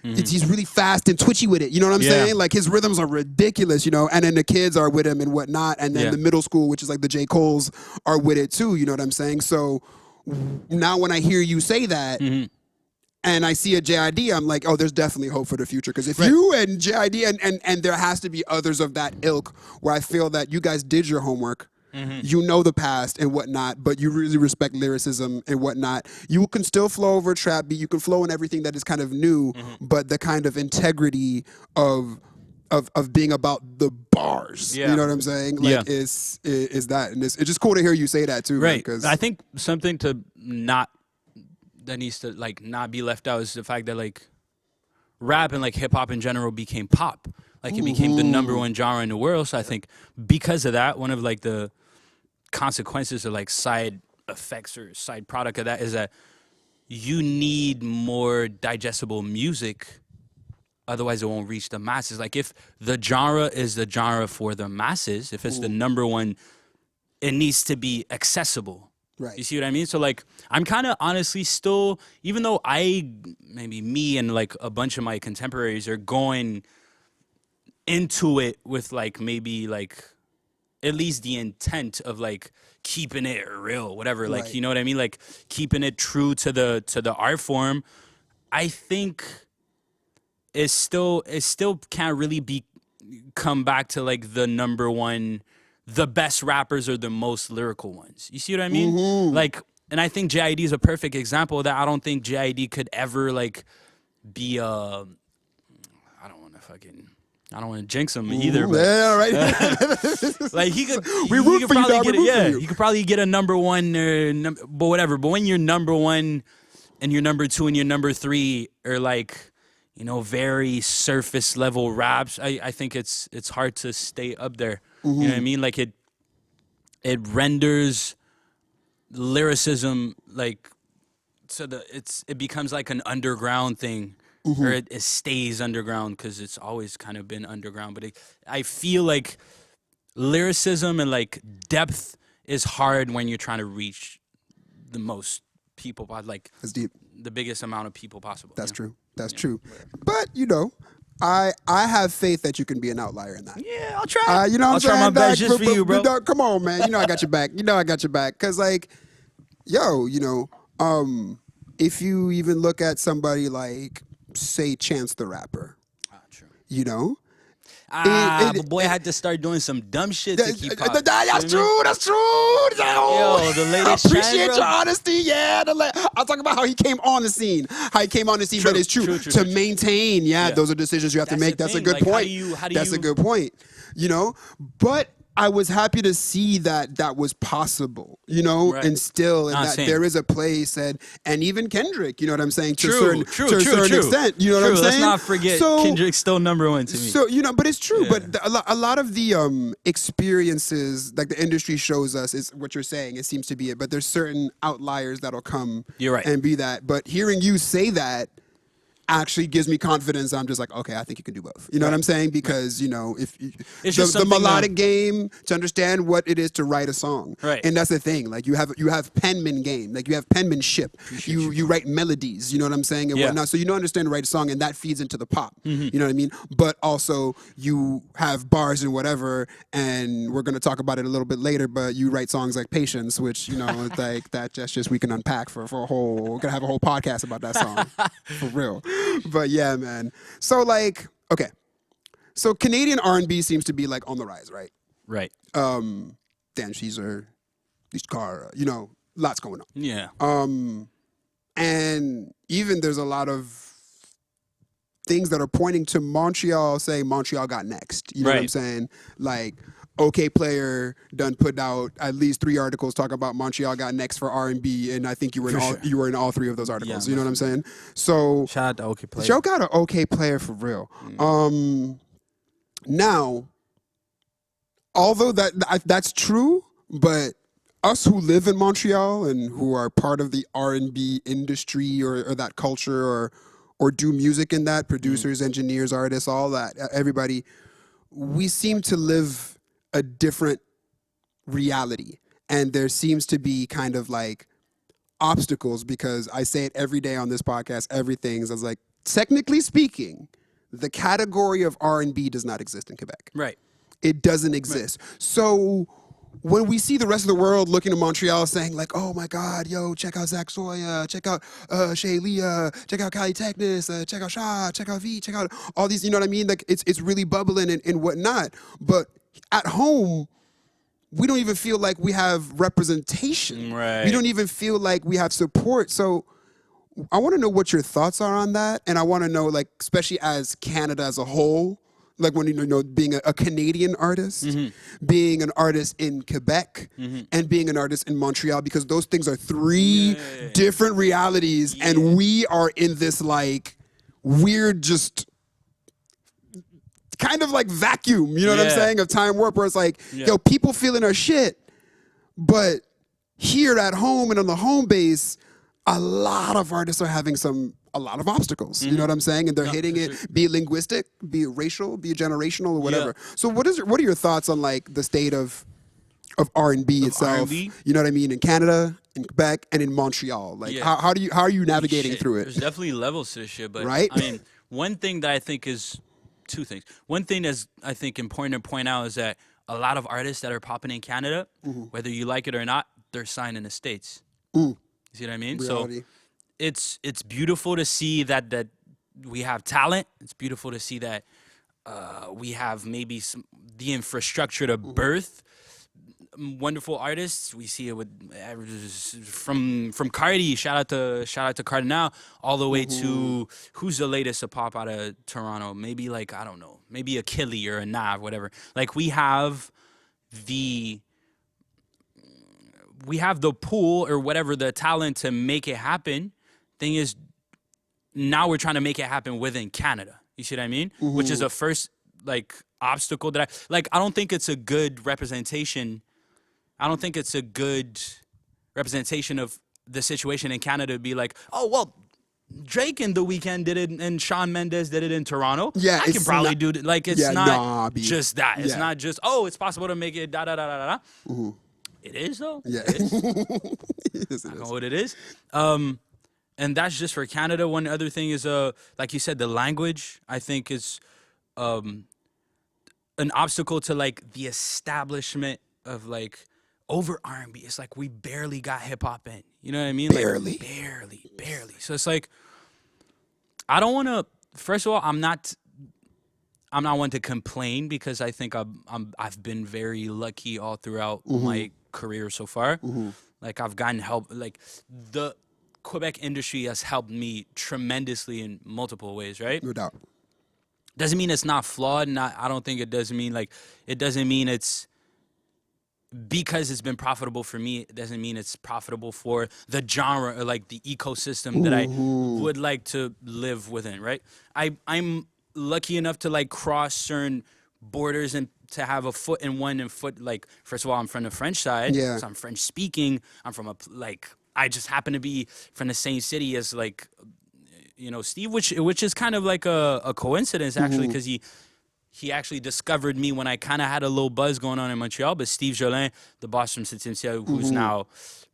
he's really fast and twitchy with it. You know what I'm saying? Like his rhythms are ridiculous, you know, and then the kids are with him and whatnot. And then the middle school, which is like the J. Coles, are with it too. You know what I'm saying? So now when I hear you say that and I see a JID, I'm like, oh, there's definitely hope for the future. Because if you and JID and there has to be others of that ilk where I feel that you guys did your homework you know the past and whatnot, but you really respect lyricism and whatnot. You can still flow over a trap beat. You can flow in everything that is kind of new, but the kind of integrity of being about the bars. Yeah. You know what I'm saying? Yeah. Like is that, and it's just cool to hear you say that too, Right. Because I think something that needs to like not be left out is the fact that like rap and like hip hop in general became pop. Like it became the number one genre in the world. So I think because of that, one of like the consequences or like side effects or side product of that is that you need more digestible music. Otherwise, it won't reach the masses. Like if the genre is the genre for the masses, if it's the number one, it needs to be accessible. Right. You see what I mean? So like, I'm kind of honestly still, even though maybe me and like a bunch of my contemporaries are going into it with like maybe like at least the intent of like keeping it real, whatever. Like, Right. you know what I mean? Like keeping it true to the art form. I think it still can't really come back to like the number one, the best rappers are the most lyrical ones. You see what I mean? Like, and I think JID is a perfect example of that. I don't think JID could ever like be I don't want to jinx him either, but yeah, right. like he could We he root could for you, probably dog. get We it. root for Yeah, you. he could probably get a number one but whatever. But when you're number one and you're number two and you're number three are like, you know, very surface level raps, I think it's hard to stay up there. You know what I mean? Like it renders lyricism like it becomes like an underground thing. Or it stays underground because it's always kind of been underground. But I feel like lyricism and like depth is hard when you're trying to reach the most people, like That's deep. the biggest amount of people possible. That's you know? true. That's true. But you know, I have faith that you can be an outlier in that. Yeah, I'll try. You know what I'll I'm try saying? my best Dog? just for you, bro. Dog, come on, man. You know I got your back. You know I got your back. Cause like, yo, you know, if you even look at somebody like, say, Chance the Rapper, True. you know, But boy, I had to start doing some dumb shit to keep up. that's true. That's true. Yo, the I latest appreciate trend, bro. your honesty. Yeah, I'll talk about how he came on the scene. But it's true. True, To true. maintain, those are decisions you have to That's make. the That's a thing. good Like, how point. do you- That's a good point. You know, but I was happy to see that was possible, you know, Right. and still, and Nah, that same. there is a place, and even Kendrick, you know what I'm saying, to True, a certain extent, you know what I'm saying. Let's not forget So- Kendrick's still number one to me. So, you know, but it's true. Yeah. But a lot of the experiences, like the industry shows us, is what you're saying. It seems to be it. But there's certain outliers that'll come You're right. and be that. But hearing you say that actually gives me confidence. I'm just like, okay, I think you can do both. You know what I'm saying? Because, you know, if It's the just something melodic game to understand what it is to write a song. Right. And that's the thing. Like you have penman game. Like you have penmanship. You write melodies, you know what I'm saying? And Yeah. whatnot. So you don't understand to write a song, and that feeds into the pop. You know what I mean? But also you have bars and whatever, and we're gonna talk about it a little bit later, but you write songs like Patience, which, you know, it's like that's just we can unpack for a whole, we're gonna have a whole podcast about that song. For real. But yeah, man. So like, okay. So Canadian R&B seems to be like on the rise, right? Right. Dan Sheezer, East Car, you know, lots going on. Yeah. And even there's a lot of things that are pointing to Montreal, saying Montreal got next. You know what I'm Right. saying? Like, OK Player done put out at least 3 articles talking about Montreal got next for R&B, and I think you were in For all sure. you were in all 3 of those articles. Yeah, You know what I'm saying? So Shout out to OK Player. Joe got an OK Player for real. Now, although that's true, but us who live in Montreal and who are part of the R&B industry or that culture or do music in that, producers, engineers, artists, all that, everybody, we seem to live a different reality. And there seems to be kind of like obstacles, because I say it every day on this podcast, everything's, I was like, technically speaking, the category of R&B does not exist in Quebec. Right. It doesn't exist. So when we see the rest of the world looking to Montreal saying like, oh my God, yo, check out Zach Zoya, check out Shay Leah, check out Cali Technis, check out Shaw, check out V, check out all these, you know what I mean? Like it's really bubbling and whatnot. But at home, we don't even feel like we have representation. Right. We don't even feel like we have support. So I want to know what your thoughts are on that. And I want to know, like, especially as Canada as a whole, like when, you know, being a Canadian artist, being an artist in Quebec, and being an artist in Montreal, because those things are three different realities. And we are in this like weird, just kind of like vacuum, you know what I'm saying, of time warp, where it's like, yo, people feeling our shit, but here at home and on the home base, a lot of artists are having a lot of obstacles, you know what I'm saying, and they're hitting it, be it linguistic, be it racial, be it generational, or whatever. So what are your thoughts on like the state of R&B itself? R&B? You know what I mean, in Canada, in Quebec, and in Montreal. Like how are you navigating through it? There's definitely levels to this shit, but Right? I mean, one thing that I think is two things. One thing that's I think important to point out is that a lot of artists that are popping in Canada, whether you like it or not, they're signed in the States. You see what I mean? Reality. So it's beautiful to see that we have talent. It's beautiful to see that we have maybe the infrastructure to birth wonderful artists. We see it with from Cardi. Shout out to Cardinal, all the way to who's the latest to pop out of Toronto. Maybe like, I don't know, maybe a Killy or a Nav, whatever. Like we have the pool or whatever, the talent to make it happen. Thing is, now we're trying to make it happen within Canada. You see what I mean? Which is the first like obstacle that I don't think it's a good representation. I don't think it's a good representation of the situation in Canada to be like, oh, well, Drake in The Weeknd did it and Shawn Mendes did it in Toronto. Yeah, I can probably do it. Like, it's not just that. It's Yeah. not just, oh, it's possible to make it da-da-da-da-da. It is, though. Yeah. It is. Yes, it I is. know what it is. And that's just for Canada. One other thing is, like you said, the language, I think, is an obstacle to, like, the establishment of, like, over R&B. It's like we barely got hip-hop in. You know what I mean? Barely. Like, barely. So it's like, I don't want to, first of all, I'm not one to complain, because I think I've been very lucky all throughout my career so far. Like, I've gotten help. Like, the Quebec industry has helped me tremendously in multiple ways, right? No doubt. Doesn't mean it's not flawed, and I don't think it doesn't mean, like, it doesn't mean it's, because it's been profitable for me, it doesn't mean it's profitable for the genre or, like, the ecosystem that I would like to live within, right? I'm lucky enough to, like, cross certain borders and to have a foot in one and foot, like, first of all, I'm from the French side, Yeah. so I'm French speaking. I'm from I just happen to be from the same city as, like, you know, Steve, which is kind of like a coincidence, actually, because he actually discovered me when I kind of had a little buzz going on in Montreal. But Steve Jolin, the boss from Septième Ciel, who's now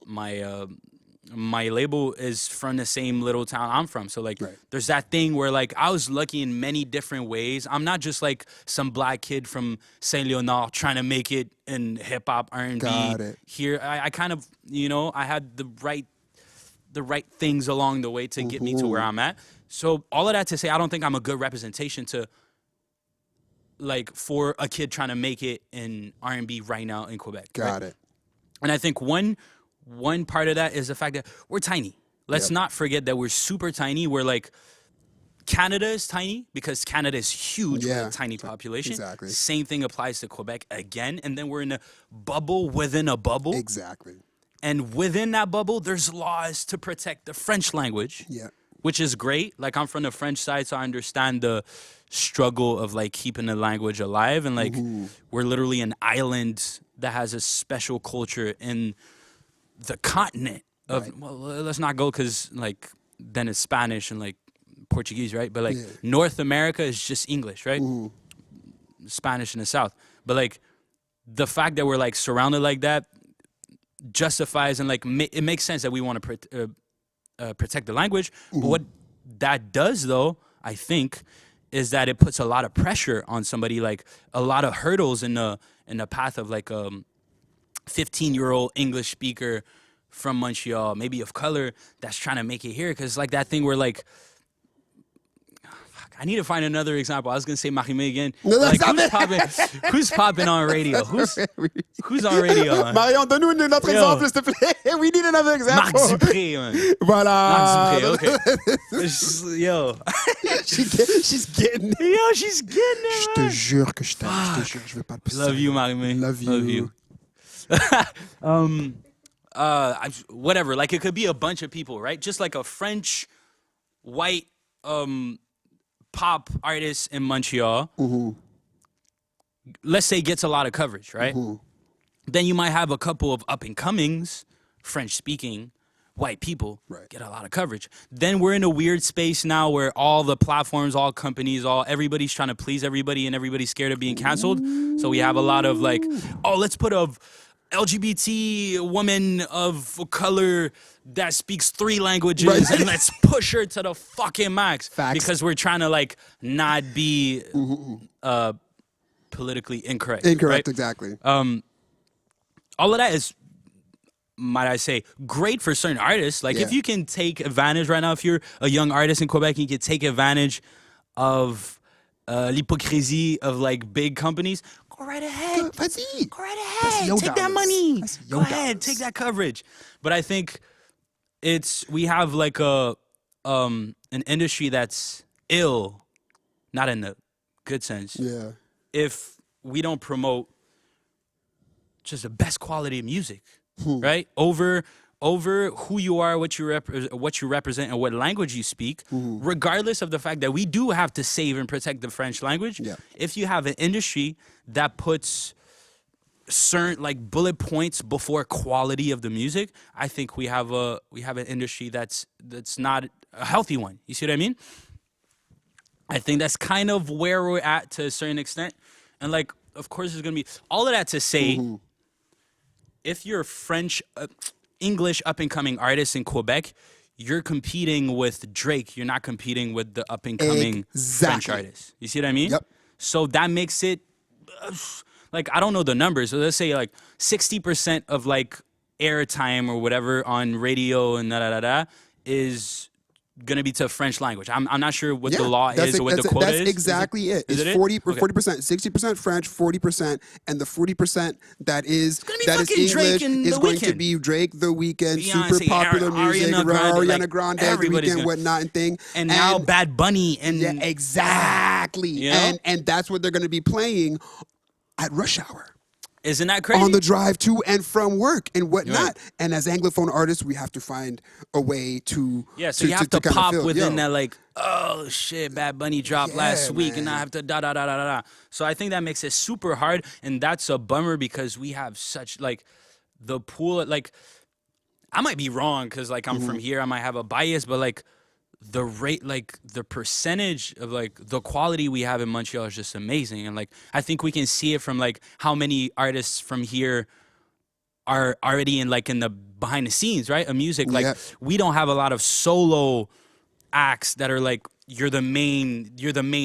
my label, is from the same little town I'm from. So, like, there's that thing where, like, I was lucky in many different ways. I'm not just, like, some black kid from Saint Leonard trying to make it in hip hop, R&B. Got it. Here, I kind of, you know, I had the right things along the way to get me to where I'm at. So all of that to say, I don't think I'm a good representation to, like, for a kid trying to make it in R&B right now in Quebec. Got it. And I think one part of that is the fact that we're tiny. Let's not forget that we're super tiny. We're like, Canada is tiny because Canada is huge with a tiny population. Exactly. Same thing applies to Quebec again. And then we're in a bubble within a bubble. Exactly. And within that bubble, there's laws to protect the French language. Yeah. Which is great. Like, I'm from the French side, so I understand the struggle of, like, keeping the language alive. And, like, we're literally an island that has a special culture in the continent of, well, let's not go, because, like, then it's Spanish and, like, Portuguese, right? But, like, North America is just English, right? Spanish in the South. But, like, the fact that we're, like, surrounded like that justifies and, like, it makes sense that we want to protect the language. But what that does, though, I think, is that it puts a lot of pressure on somebody, like a lot of hurdles in the path of, like, 15-year-old English speaker from Montreal, maybe of color, that's trying to make it here. Because, like, that thing where, like, I need to find another example. I was gonna say marie-mai again. No, that's Like, not who's popping on radio? Who's on radio? Marion, donne-nous notre exemple, s'il te plaît. We need another example. Marc Dupré, man. Voilà. Marc Dupré, okay. Yo. She's getting it. Yo, she's getting it, Je man. te jure que je t'aime. Je te jure, je vais pas te Love you, marie-mai. Love you. Whatever. Like, it could be a bunch of people, right? Just like a French, white, pop artist in Montreal. Let's say gets a lot of coverage, right? Then you might have a couple of up and comings, French speaking, white people get a lot of coverage. Then we're in a weird space now where all the platforms, all companies, everybody's trying to please everybody and everybody's scared of being canceled. So we have a lot of like, oh, let's put a LGBT woman of color that speaks 3 languages and let's push her to the fucking max. Facts. Because we're trying to like not be politically incorrect. Incorrect, right? exactly. All of that is, might I say, great for certain artists. Like, if you can take advantage right now, if you're a young artist in Quebec, you can take advantage of l'hypocrisie of like big companies. Go right ahead. Vas-y. Go right ahead. Yo Take that dollars. money. That's Go yo ahead. dollars. Take that coverage. But I think we have like an industry that's ill, not in the good sense. Yeah. If we don't promote just the best quality of music, right? Over who you are, what you represent, and what language you speak, regardless of the fact that we do have to save and protect the French language. Yeah. If you have an industry that puts certain like bullet points before quality of the music, I think we have an industry that's not a healthy one. You see what I mean? I think that's kind of where we're at to a certain extent. And like, of course, there's gonna be all of that to say. If you're French, English up and coming artist in Quebec, you're competing with Drake. You're not competing with the up and coming French artists. You see what I mean? Yep. So that makes it like, I don't know the numbers. So let's say like 60% of like airtime or whatever on radio and is gonna be to French language. I'm not sure what the law is or what the quota is. That's exactly it. It's 40%, 60% French, 40%, and the 40% that is English is going to be Drake, The Weeknd, super popular music, Ariana Grande, The Weeknd, whatnot, and thing. And now Bad Bunny and exactly. You know? And that's what they're going to be playing at rush hour. Isn't that crazy? On the drive to and from work and whatnot. Right. And as Anglophone artists, we have to find a way to so you have to kind of pop feel, within that, like, oh shit, Bad Bunny dropped last week, and I have to da. So I think that makes it super hard, and that's a bummer because we have such like the pool. Like, I might be wrong because like I'm from here, I might have a bias, but like the rate, like the percentage of like the quality we have in Montreal is just amazing, and like I think we can see it from like how many artists from here are already in the behind the scenes, right? Of music. Like, we don't have a lot of solo acts that are like you're the main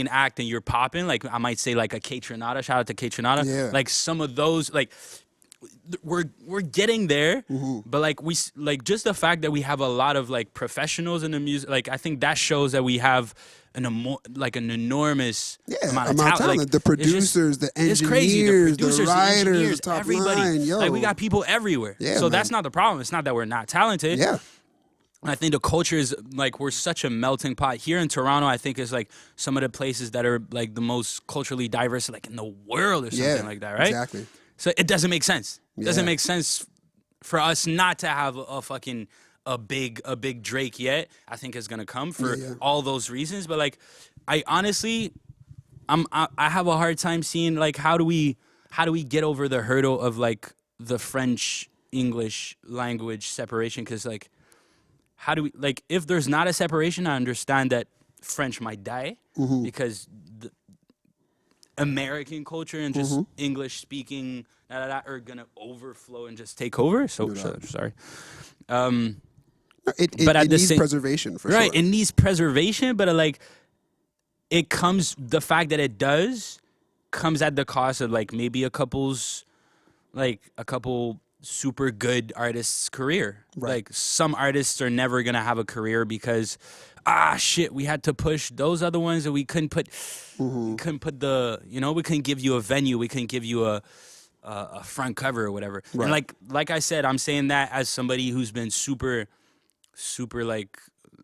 act and you're popping. Like, I might say like a Kate Trinata, shout out to Kate Trinata. Yeah. Like some of those, like we're getting there, but like we like just the fact that we have a lot of like professionals in the music, like I think that shows that we have an enormous amount of talent. Like, the producers, the engineers, it's crazy. The producers, the writers, the engineers, top everybody. line, yo. Like, we got people everywhere. Yeah, so man. that's not the problem. It's not that we're not talented. Yeah. I think the culture is like, we're such a melting pot here in Toronto. I think is like some of the places that are like the most culturally diverse, like in the world or something like that, right? Exactly. So it doesn't make sense. It doesn't make sense for us not to have a big Drake yet. I think is gonna come for all those reasons. But like, I honestly, I have a hard time seeing like how do we get over the hurdle of like the French English language separation? Because like, how do we, like, if there's not a separation, I understand that French might die because the American culture and just English speaking are gonna overflow and just take over. So sorry. But it needs preservation for sure. Right, it needs preservation, but like it comes, the fact that it does comes at the cost of like maybe a couple super good artist's career. Like some artists are never gonna have a career because shit, we had to push those other ones and we couldn't put the, you know, we couldn't give you a venue, we couldn't give you a front cover or whatever. And like I said, I'm saying that as somebody who's been super like,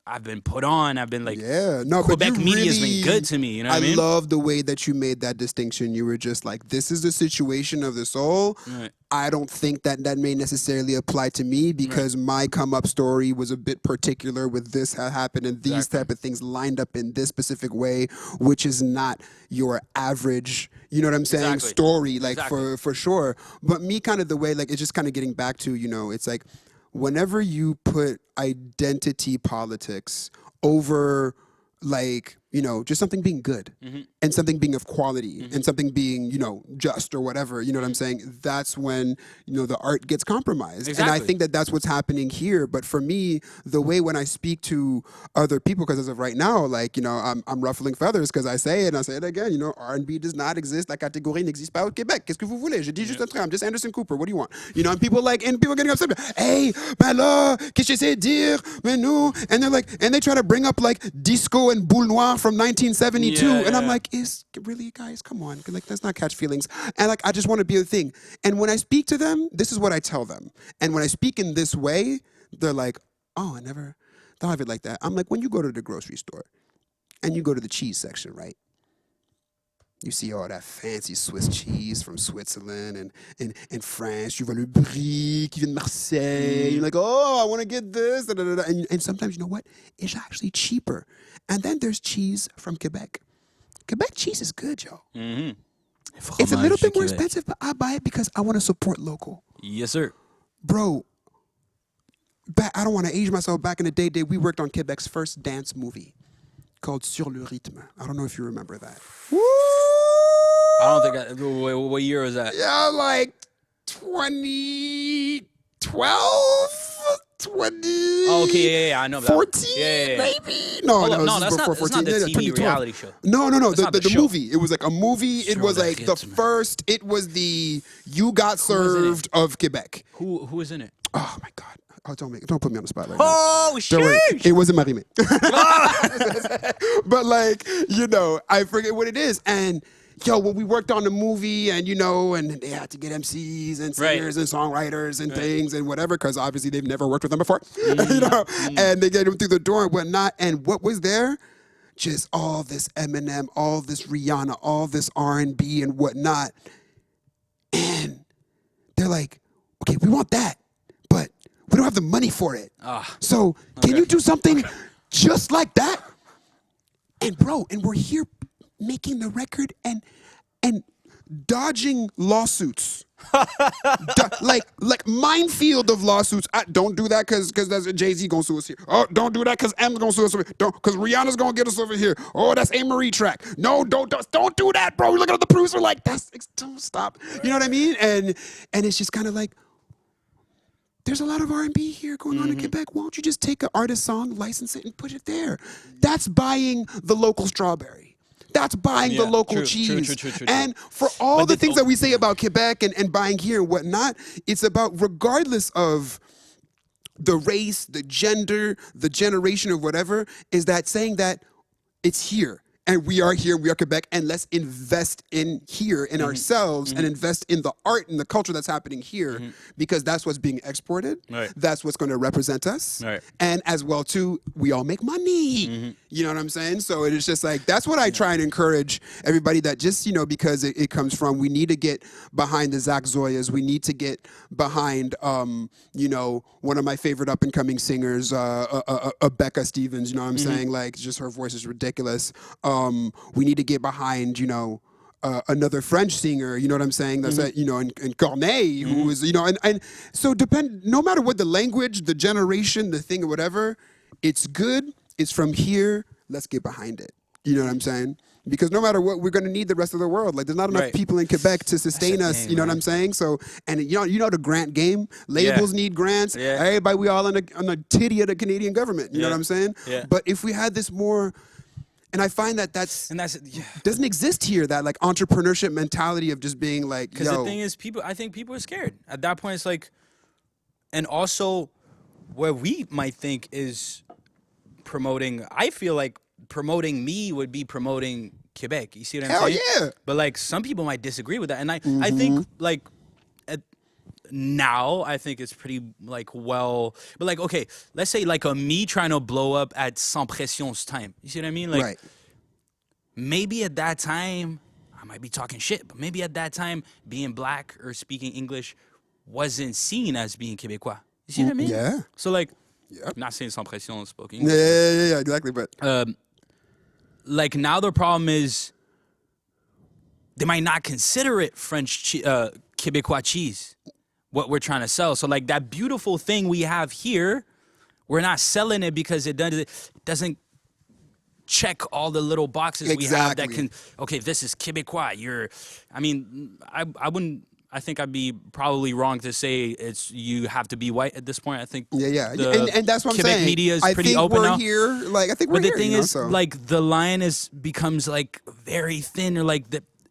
I've been put on. I've been like, Quebec media's been good to me. You know what I mean? I love the way that you made that distinction. You were just like, this is the situation of the soul. Right. I don't think that may necessarily apply to me because my come up story was a bit particular with this happened and these type of things lined up in this specific way, which is not your average, you know what I'm saying, story, like for sure. But me kind of the way, like, it's just kind of getting back to, you know, it's like, whenever you put identity politics over, like, you know, just something being good and something being of quality and something being, you know, just or whatever, you know what I'm saying? That's when, you know, the art gets compromised. And I think that that's what's happening here. But for me, the way when I speak to other people, because as of right now, like, you know, I'm ruffling feathers because I say it and I say it again, you know, R&B does not exist. La catégorie n'existe pas au Québec. Qu'est-ce que vous voulez? Je dis juste un truc. I'm just Anderson Cooper. What do you want? You know, and people getting upset. Hey, ben là, qu'est-ce que j'essaie de dire? Mais nous. And they're like, and they try to bring up like disco and boule noire from 1972, and I'm like, is really, guys, come on, like, let's not catch feelings. And like, I just want to be a thing. And when I speak to them, this is what I tell them. And when I speak in this way, they're like, oh, I never thought of it like that. I'm like, when you go to the grocery store and you go to the cheese section, right? You see all that fancy Swiss cheese from Switzerland and France. You vois le brie qui vient de Marseille. You're like, oh, I want to get this. Da, da, da, da. And sometimes, you know what? It's actually cheaper. And then there's cheese from Quebec. Quebec cheese is good, yo. It's a little bit more expensive, but I buy it because I want to support local. Yes, sir. Bro, I don't want to age myself. Back in the day, we worked on Quebec's first dance movie called Sur le rythme. I don't know if you remember that. Woo! I don't think what year was that? Yeah, like 2012? 20. Oh, okay, yeah, I know that. 14, maybe? No, that's not the TV reality show. No, the movie. It was like a movie. It was like the first. It was the You Got Served of Quebec. Who was in it? Oh my God. Oh, don't put me on the spot right now. Shit! It wasn't marie-mai. But like, you know, I forget what it is. And yo, when we worked on the movie and, you know, and they had to get MCs and singers and songwriters and things and whatever, because obviously they've never worked with them before, you know, and they get them through the door and whatnot. And what was there? Just all this Eminem, all this Rihanna, all this R&B and whatnot. And they're like, okay, we want that, but we don't have the money for it. So can you do something just like that? And bro, and we're here making the record and dodging lawsuits. like minefield of lawsuits. Don't do that because that's Jay-Z gonna sue us here. Oh, don't do that because M's gonna sue us over here. Don't, because Rihanna's gonna get us over here. Oh, that's A. Marie track. No, don't do that, bro. We look at the producer like, don't stop. You know what I mean? And it's just kind of like, there's a lot of R&B here going on in Quebec. Why don't you just take an artist song, license it, and put it there? That's buying the local strawberry. That's buying the local cheese. True. And for all the things that we say about Quebec and buying here and whatnot, it's about, regardless of the race, the gender, the generation of whatever, is that saying that it's here. And we are here, we are Quebec, and let's invest in here, in ourselves, and invest in the art and the culture that's happening here, because that's what's being exported. That's what's going to represent us. And as well, too, we all make money. You know what I'm saying? So it is just like, that's what I try and encourage everybody, that just, you know, because it comes from, we need to get behind the Zach Zoyas. We need to get behind, you know, one of my favorite up-and-coming singers, Becca Stevens, you know what I'm saying? Like, just her voice is ridiculous. We need to get behind, you know, another French singer, you know what I'm saying? That's you know, and Corneille, who is, you know, and so no matter what the language, the generation, the thing or whatever, it's good. It's from here. Let's get behind it. You know what I'm saying? Because no matter what, we're going to need the rest of the world. Like, there's not enough people in Quebec to sustain us. You know what I'm saying? So, and you know the grant game. Labels need grants. Everybody, we all on the titty of the Canadian government. You know what I'm saying? But if we had this more. And I find that doesn't exist here, that like entrepreneurship mentality of just being like, because the thing is, I think people are scared. At that point, it's like, and also what we might think is promoting. I feel like promoting me would be promoting Quebec. You see what I'm Hell saying? yeah. But like some people might disagree with that, and I think like now I think it's pretty like well, but like okay, let's say like a me trying to blow up at Sans Pression's time. You see what I mean? Like Right. maybe at that time I might be talking shit, but maybe at that time being black or speaking English wasn't seen as being Québécois. You see what I mean? Yeah. So like, Yep. I'm not saying Sans Pression spoke Yeah, English. yeah, exactly. But Like now the problem is they might not consider it Québécois cheese, what we're trying to sell. So like that beautiful thing we have here, we're not selling it because it doesn't check all the little boxes we have that Exactly. can, okay, this is Québécois. I wouldn't, I think I'd be probably wrong to say you have to be white at this point. I think yeah. the And that's what I'm Quebec saying. media is I pretty think open we're now. here. Like I think we're But the here. thing you know, is, so. like the line becomes like very thin, or like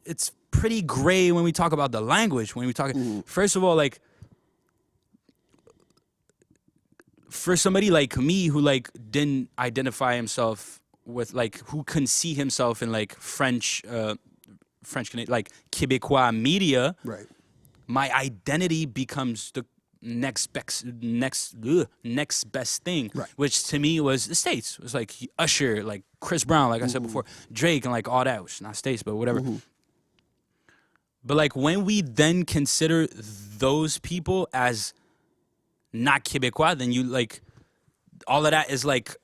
it's pretty gray when we talk about the language. When we talk, first of all, like for somebody like me who like didn't identify himself with like who couldn't see himself in like French like Québécois media, Right. my identity becomes the next best thing, Right. which to me was the States. It was like Usher, like Chris Brown, like I said before, Drake, and like all that, which is not States, but whatever. But like when we then consider those people as not Québécois, then you like all of that is like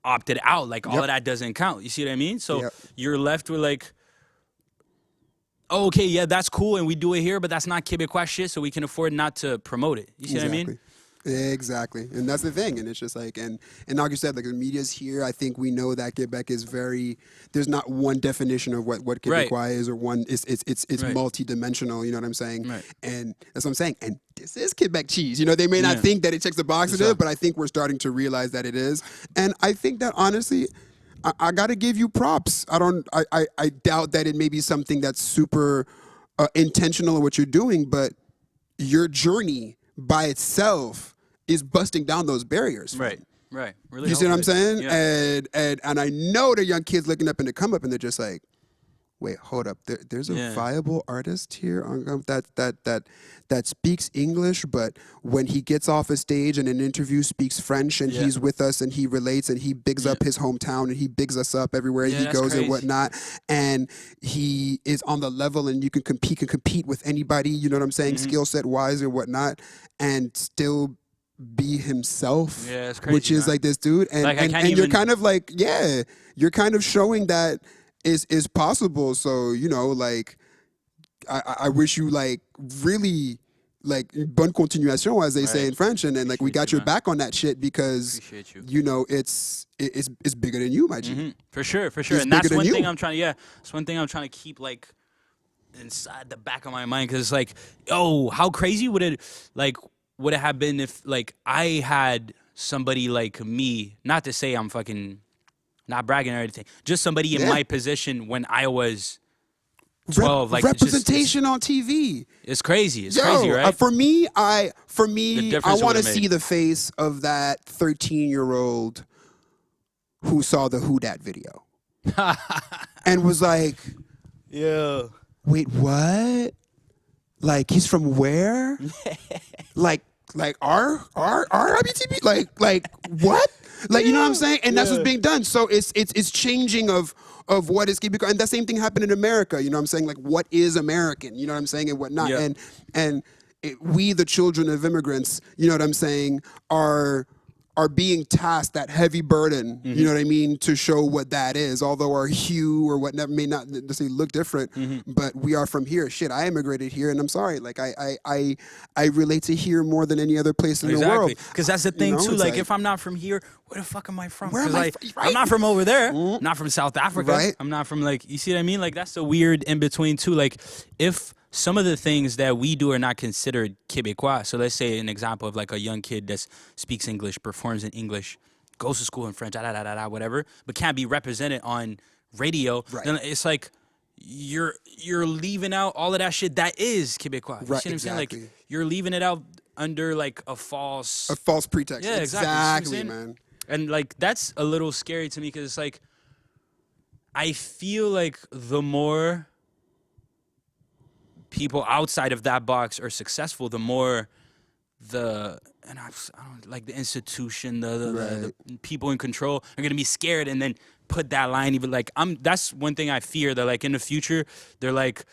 opted out. Like all of that doesn't count. You see what I mean? So you're left with like, oh, okay, yeah, that's cool, and we do it here, but that's not Québécois shit, so we can afford not to promote it. You see what I mean? Exactly. And that's the thing. And it's just like, and like you said, like the media's here. I think we know that Quebec is there's not one definition of what Quebecois is, or one, it's multi-dimensional, you know what I'm saying? Right. And that's what I'm saying. And this is Quebec cheese. You know, they may not think that it checks the box of it, but I think we're starting to realize that it is. And I think that honestly, I got to give you props. I doubt that it may be something that's super intentional in what you're doing, but your journey by itself is busting down those barriers. Right. Really, you see what I'm saying? Yeah. And I know the young kids looking up in the come up, and they're just like, wait, hold up. There's a viable artist here that speaks English, but when he gets off a stage in an interview speaks French, and he's with us, and he relates, and he bigs up his hometown, and he bigs us up everywhere he goes and whatnot. And he is on the level, and you can compete with anybody, you know what I'm saying, skill set wise and whatnot, and still be himself. Yeah, it's crazy, which is like this dude. And, like, and you're kind of like, you're kind of showing that is possible. So, you know, like I wish you like really like bonne continuation, as they say in French, and like we got your back on that shit, because you know it's bigger than you, my G. For sure. It's And that's bigger one than thing you. I'm trying to keep like inside the back of my mind, because it's like, oh, how crazy would it have been if like I had somebody like me, not to say I'm fucking not bragging or anything, just somebody in my position when I was 12, like representation on TV. It's crazy. It's crazy, right? For me, I difference want to would've see made. the face of that 13-year-old who saw the Who Dat video and was like, Yeah. wait, what? Like, he's from where? like our WTP? Like what? Like, you know what I'm saying? And that's what's being done. So it's changing of what is Quebec. And that same thing happened in America. You know what I'm saying? Like, what is American? You know what I'm saying? And whatnot. Yeah. And we, the children of immigrants, you know what I'm saying, are being tasked that heavy burden, you know what I mean, to show what that is. Although our hue or whatnot may not necessarily look different, but we are from here. Shit, I immigrated here, and I'm sorry. Like I relate to here more than any other place in the world. Because that's the thing You know, too. it's Like if I'm not from here, where the fuck am I from? Where am 'Cause, I like, fr- right? I'm not from over there. I'm not from South Africa. Right. I'm not from like, you see what I mean? Like that's the weird in between too. Like if some of the things that we do are not considered Québécois. So let's say an example of like a young kid that speaks English, performs in English, goes to school in French, whatever, but can't be represented on radio. Right. Then it's like you're leaving out all of that shit that is Québécois. You Right, see what I'm saying? Like exactly. you're leaving it out under like a false. false pretext. Yeah, exactly. Exactly, You know what I'm man. saying? And like that's a little scary to me because it's like I feel like the more people outside of that box are successful, the more I don't like the institution, the people in control are gonna be scared and then put that line even like that's one thing I fear that like in the future they're like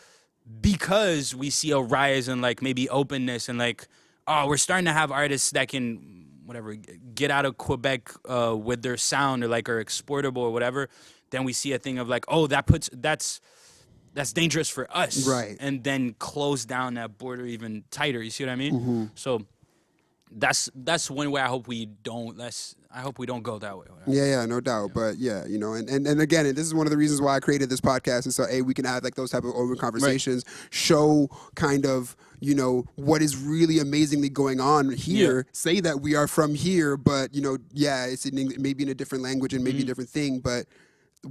because we see a rise in like maybe openness and like oh we're starting to have artists that can whatever get out of Quebec with their sound or like are exportable or whatever, then we see a thing of like oh that's dangerous for us, Right. and then close down that border even tighter. You see what I mean? So that's one way I hope we don't. I hope we don't go that way. Yeah, no doubt. But yeah, you know, and again, and this is one of the reasons why I created this podcast. And so, we can have like those type of open conversations, show kind of, you know, what is really amazingly going on here. Say that we are from here, but you know, it's maybe in a different language and maybe a different thing, but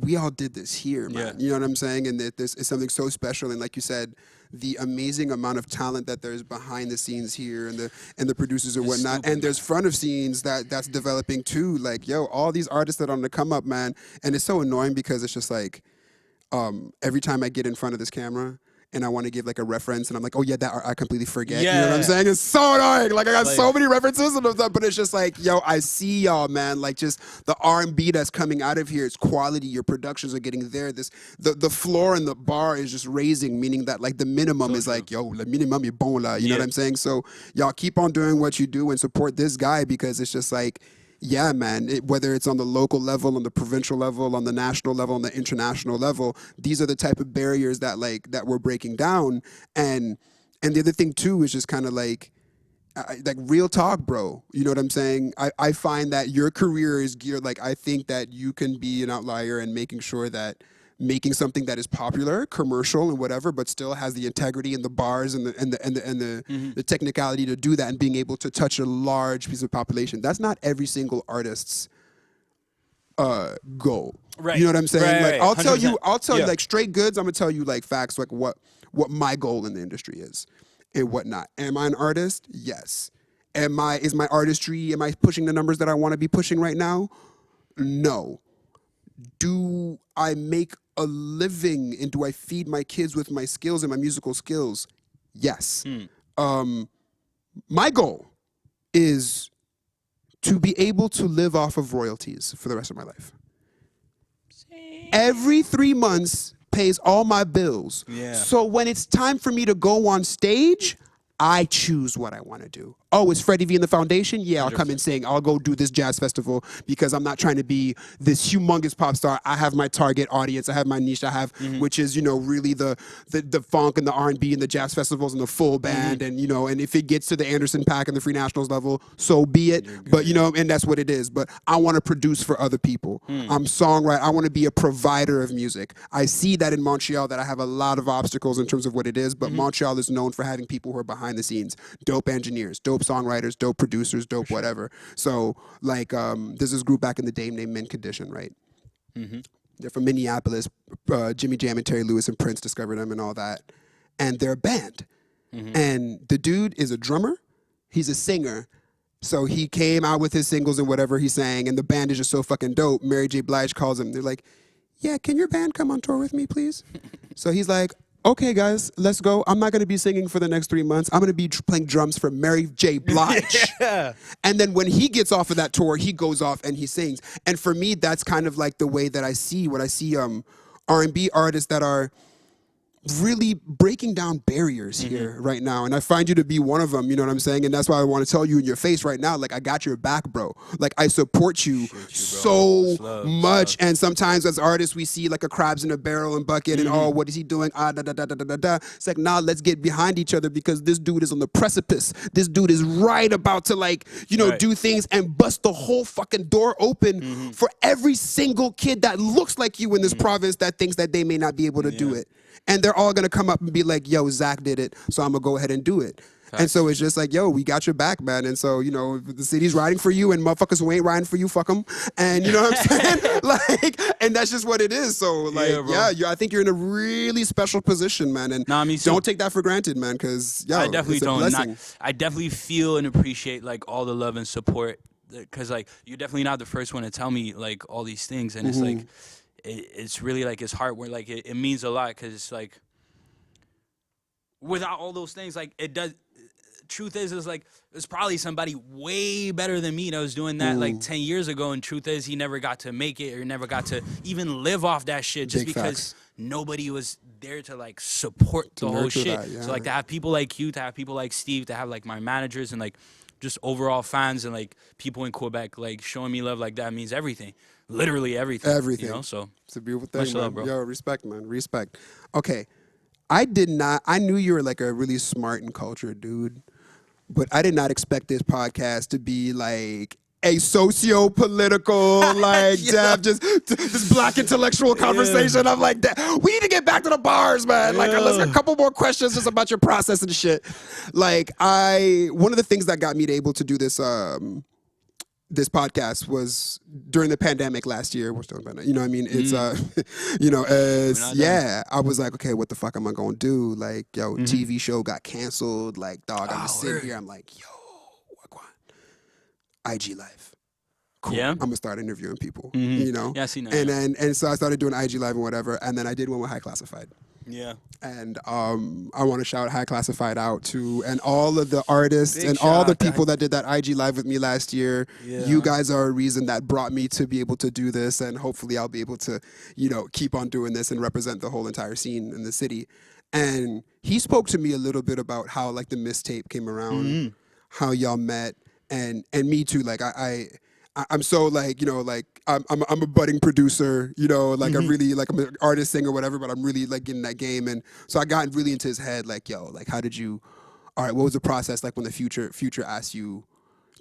we all did this here, man. You know what I'm saying? And that this is something so special. And like you said, the amazing amount of talent that there's behind the scenes here and the producers and whatnot. stupid, And there's front of scenes that's developing too. Like, yo, all these artists that are on the come up, man. And it's so annoying because it's just like, every time I get in front of this camera and I want to give like a reference and I'm like, oh yeah, that I completely forget. You know what I'm saying? It's so annoying. Like I got so many references and stuff, but it's just like, yo, I see y'all, man. Like just the R&B that's coming out of here, it's quality. Your productions are getting there. The floor and the bar is just raising, meaning that like the minimum is like, yo, le minimum est bon là. You know what I'm saying? So y'all keep on doing what you do and support this guy because it's just like, yeah, man, whether it's on the local level, on the provincial level, on the national level, on the international level, these are the type of barriers that we're breaking down. And the other thing too is just kind of like real talk, bro. You know what I'm saying? I find that your career is geared, like I think that you can be an outlier and making sure that making something that is popular, commercial and whatever, but still has the integrity and the bars and the technicality to do that and being able to touch a large piece of population. That's not every single artist's goal. Right. You know what I'm saying? Right, like I'll tell you Yeah. like straight goods, I'm gonna tell you like facts, like what my goal in the industry is and whatnot. Am I an artist? Yes. Is my artistry, am I pushing the numbers that I want to be pushing right now? No. Do I make a living and do I feed my kids with my skills and my musical skills? Yes. My goal is to be able to live off of royalties for the rest of my life. Every 3 months pays all my bills. Yeah. So when it's time for me to go on stage, I choose what I want to do. Oh, it's Fredy V The Foundation? Yeah, I'll come and sing. I'll go do this jazz festival because I'm not trying to be this humongous pop star. I have my target audience. I have my niche. I have, which is, you know, really the funk and the R&B and the jazz festivals and the full band. And, you know, and if it gets to the Anderson Paak and the Free Nationals level, so be it. But, you know, and that's what it is. But I want to produce for other people. I'm songwriter. I want to be a provider of music. I see that in Montreal that I have a lot of obstacles in terms of what it is. But Montreal is known for having people who are behind the scenes, dope engineers, dope songwriters, dope producers, dope whatever. So like there's this group back in the day named Mint Condition, right? They're from Minneapolis. Jimmy Jam and Terry Lewis and Prince discovered them and all that. And they're a band. And the dude is a drummer. He's a singer. So he came out with his singles and whatever he sang, and the band is just so fucking dope. Mary J. Blige calls him. They're like, yeah, can your band come on tour with me, please? So he's like, okay, guys, let's go. I'm not going to be singing for the next 3 months. I'm going to be playing drums for Mary J. Blige. And then when he gets off of that tour, he goes off and he sings. And for me, that's kind of like the way that I see R&B artists that are really breaking down barriers here right now. And I find you to be one of them, you know what I'm saying? And that's why I want to tell you in your face right now, like, I got your back, bro. Like, I support you so much. And sometimes as artists, we see like a crabs in a barrel and bucket and, oh, what is he doing? It's like, nah, let's get behind each other because this dude is on the precipice. This dude is right about to, like, you know, do things and bust the whole fucking door open for every single kid that looks like you in this province that thinks that they may not be able to do it. And they're all going to come up and be like, yo, Zach did it, so I'm going to go ahead and do it. And Facts. so it's just like, yo, we got your back, man. And so, you know, if the city's riding for you and motherfuckers who ain't riding for you, fuck them. And you know what I'm saying? Like, and that's just what it is. So like, Yeah, bro. I think you're in a really special position, man. And Nah, me too. don't take that for granted, man, because, yo, I definitely it's a don't. blessing. I definitely feel and appreciate like all the love and support, because like you're definitely not the first one to tell me like all these things, and it's like it's really like it's hard. Where like it means a lot, because it's like without all those things, like it does. Truth is like there's probably somebody way better than me that was doing that like 10 years ago, and truth is he never got to make it or never got to even live off that shit just Big because facts. nobody was there to like support the whole nurture shit. that, yeah. So like to have people like you, to have people like Steve, to have like my managers and like just overall fans and like people in Quebec like showing me love like that means everything. Literally everything. Everything. You know, so It's a beautiful thing, much man. love, bro. Yo, respect, man. Respect. Okay. I knew you were like a really smart and cultured dude, but I did not expect this podcast to be like a socio-political, like, just this black intellectual conversation. I'm like, we need to get back to the bars, man. Like, let's get a couple more questions just about your process and shit. Like, one of the things that got me to able to do this, this podcast was during the pandemic last year. We're still in pandemic, you know what I mean? It's, you know, I was like, okay, what the fuck am I going to do? Like, yo, TV show got canceled. Like, dog, I'm just sitting here. I'm like, yo, what? IG Live. Cool. Yeah. I'm going to start interviewing people, you know? Yeah, I seen that, And yeah. then, and so I started doing IG Live and whatever. And then I did one with High Classified. Yeah. And I want to shout High Classified out to, and all of the artists Big and shout all the out to people that did that IG Live with me last year. Yeah. You guys are a reason that brought me to be able to do this, and hopefully I'll be able to, you know, keep on doing this and represent the whole entire scene in the city. And he spoke to me a little bit about how like the mistape came around, how y'all met, and me too. Like I'm so like, you know, like I'm a budding producer, you know, like I'm really like I'm an artist, singer, whatever, but I'm really like getting that game. And so I got really into his head, like, yo, like how did you, all right, what was the process like when the future asked you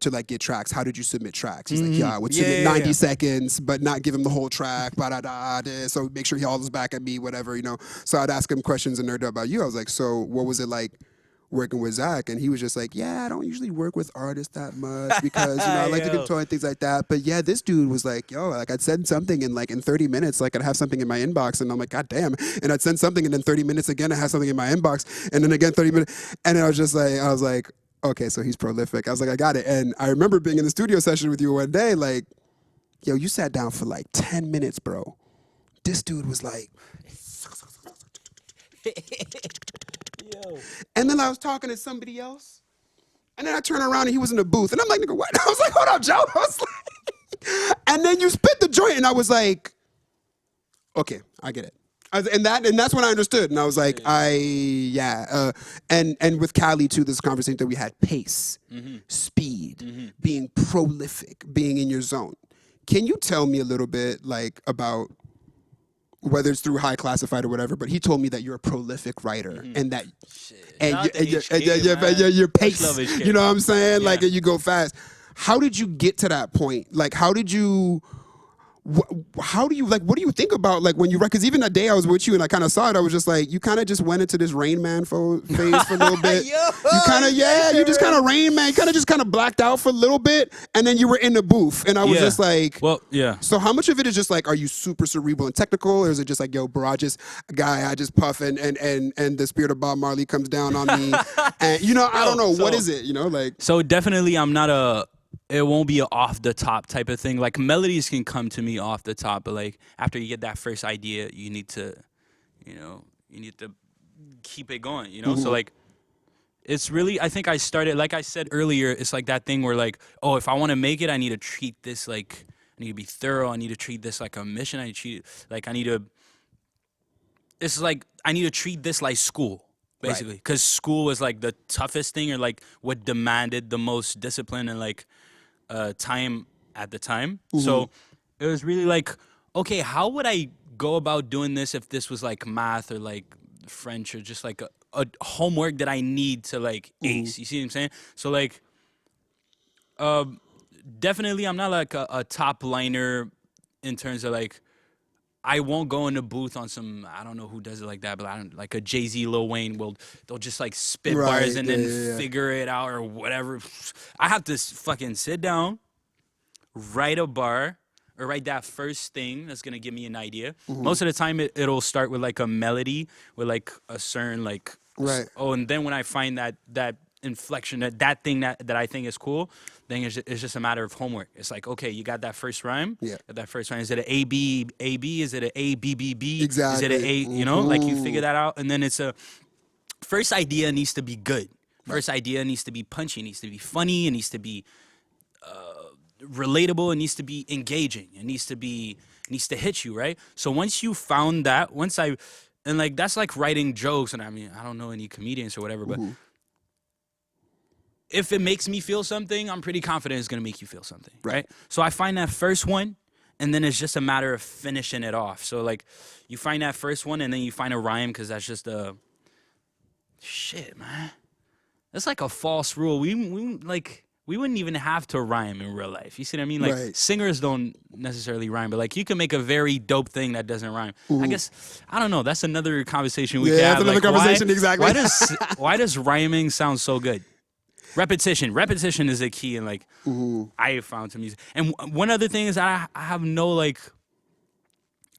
to like get tracks? How did you submit tracks? He's like, yeah, I would submit 90 seconds, but not give him the whole track, so make sure he holders back at me, whatever, you know. So I'd ask him questions and nerd about you. I was like, so what was it like working with Zach? And he was just like, yeah, I don't usually work with artists that much because, you know, I like to control and things like that. But yeah, this dude was like, yo, like I'd send something and like in 30 minutes, like I'd have something in my inbox and I'm like, God damn. And I'd send something and then 30 minutes again, I have something in my inbox and then again 30 minutes. And then I was like, okay, so he's prolific. I was like, I got it. And I remember being in the studio session with you one day, like, yo, you sat down for like 10 minutes, bro. This dude was like, and then I was talking to somebody else, and then I turn around and he was in the booth, and I'm like, nigga, what? I was like, hold up, Joe. I was like, and then you spit the joint, and I was like, okay, I get it. And that's when I understood, and I was like, and with Cali too, this conversation that we had, pace, speed, being prolific, being in your zone. Can you tell me a little bit like about whether it's through High Classified or whatever, but he told me that you're a prolific writer and that your pace, you know what I'm saying? Like, and you go fast. How did you get to that point? Like, how do you like, what do you think about like when you write? Because even that day I was with you and I kind of saw it, I was just like, you kind of just went into this Rain Man phase for a little bit. You kind of, you just kind of Rain Man, kind of blacked out for a little bit, and then you were in the booth, and I was just like, well, yeah. So how much of it is just like, are you super cerebral and technical, or is it just like, yo, bro, I just puff and the spirit of Bob Marley comes down on me, and you know, I don't know, what is it, you know, like. So definitely, I'm not it won't be an off the top type of thing. Like melodies can come to me off the top, but like after you get that first idea, you need to keep it going, you know? So like it's really, I think I started, like I said earlier, it's like that thing where like, oh, if I want to make it, I need to treat this like, I need to be thorough. I need to treat this like a mission. I need to treat it like it's like, I need to treat this like school. Basically, because school was like the toughest thing, or like what demanded the most discipline and like time at the time. So it was really like, okay, how would I go about doing this if this was like math or like French or just like a homework that I need to like ace? You see what I'm saying? So like, definitely, I'm not like a top liner in terms of like I won't go in the booth on some, I don't know who does it like that, but I don't, like a Jay-Z, Lil Wayne they'll just like spit bars Right. and Yeah, then yeah, yeah. figure it out or whatever. I have to fucking sit down, write a bar, or write that first thing that's gonna give me an idea. Mm-hmm. Most of the time, it'll start with like a melody, with like a certain like, Right. and then when I find that inflection, that thing that I think is cool, then it's just a matter of homework. It's like, okay, you got that first rhyme. Yeah. Got that first rhyme. Is it an A B A B? Is it an A B B B? Is it an Exactly. A? You know, like you figure Mhm. that out, and then it's a first idea needs to be good. First idea needs to be punchy. It needs to be funny. It needs to be relatable. It needs to be engaging. It needs to hit you, right? So once you found that, and like that's like writing jokes, and I mean I don't know any comedians or whatever, but if it makes me feel something, I'm pretty confident it's gonna make you feel something, right? So I find that first one, and then it's just a matter of finishing it off. So like you find that first one, and then you find a rhyme because that's just a shit, man. That's like a false rule. We wouldn't even have to rhyme in real life. You see what I mean? Like Right. singers don't necessarily rhyme, but like you can make a very dope thing that doesn't rhyme. I guess I don't know. That's another conversation we Yeah, can that's have. another Like, conversation, exactly. Why does rhyming sound so good? Repetition is a key, and like I have found to music. And one other thing is I have no like.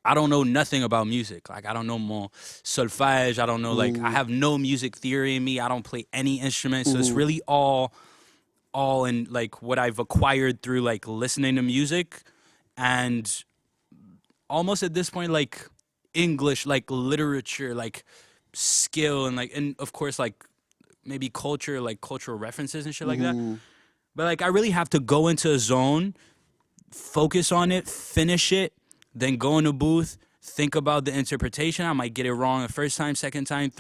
I don't know nothing about music. Like I don't know more solfège. I don't know like I have no music theory in me. I don't play any instruments. So it's really all in like what I've acquired through like listening to music, and almost at this point like English, like literature, like skill, and of course like maybe culture, like cultural references and shit like that. But like I really have to go into a zone, focus on it, finish it, then go in the booth, think about the interpretation. I might get it wrong the first time, second time,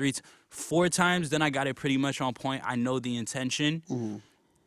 four times. Then I got it pretty much on point. I know the intention,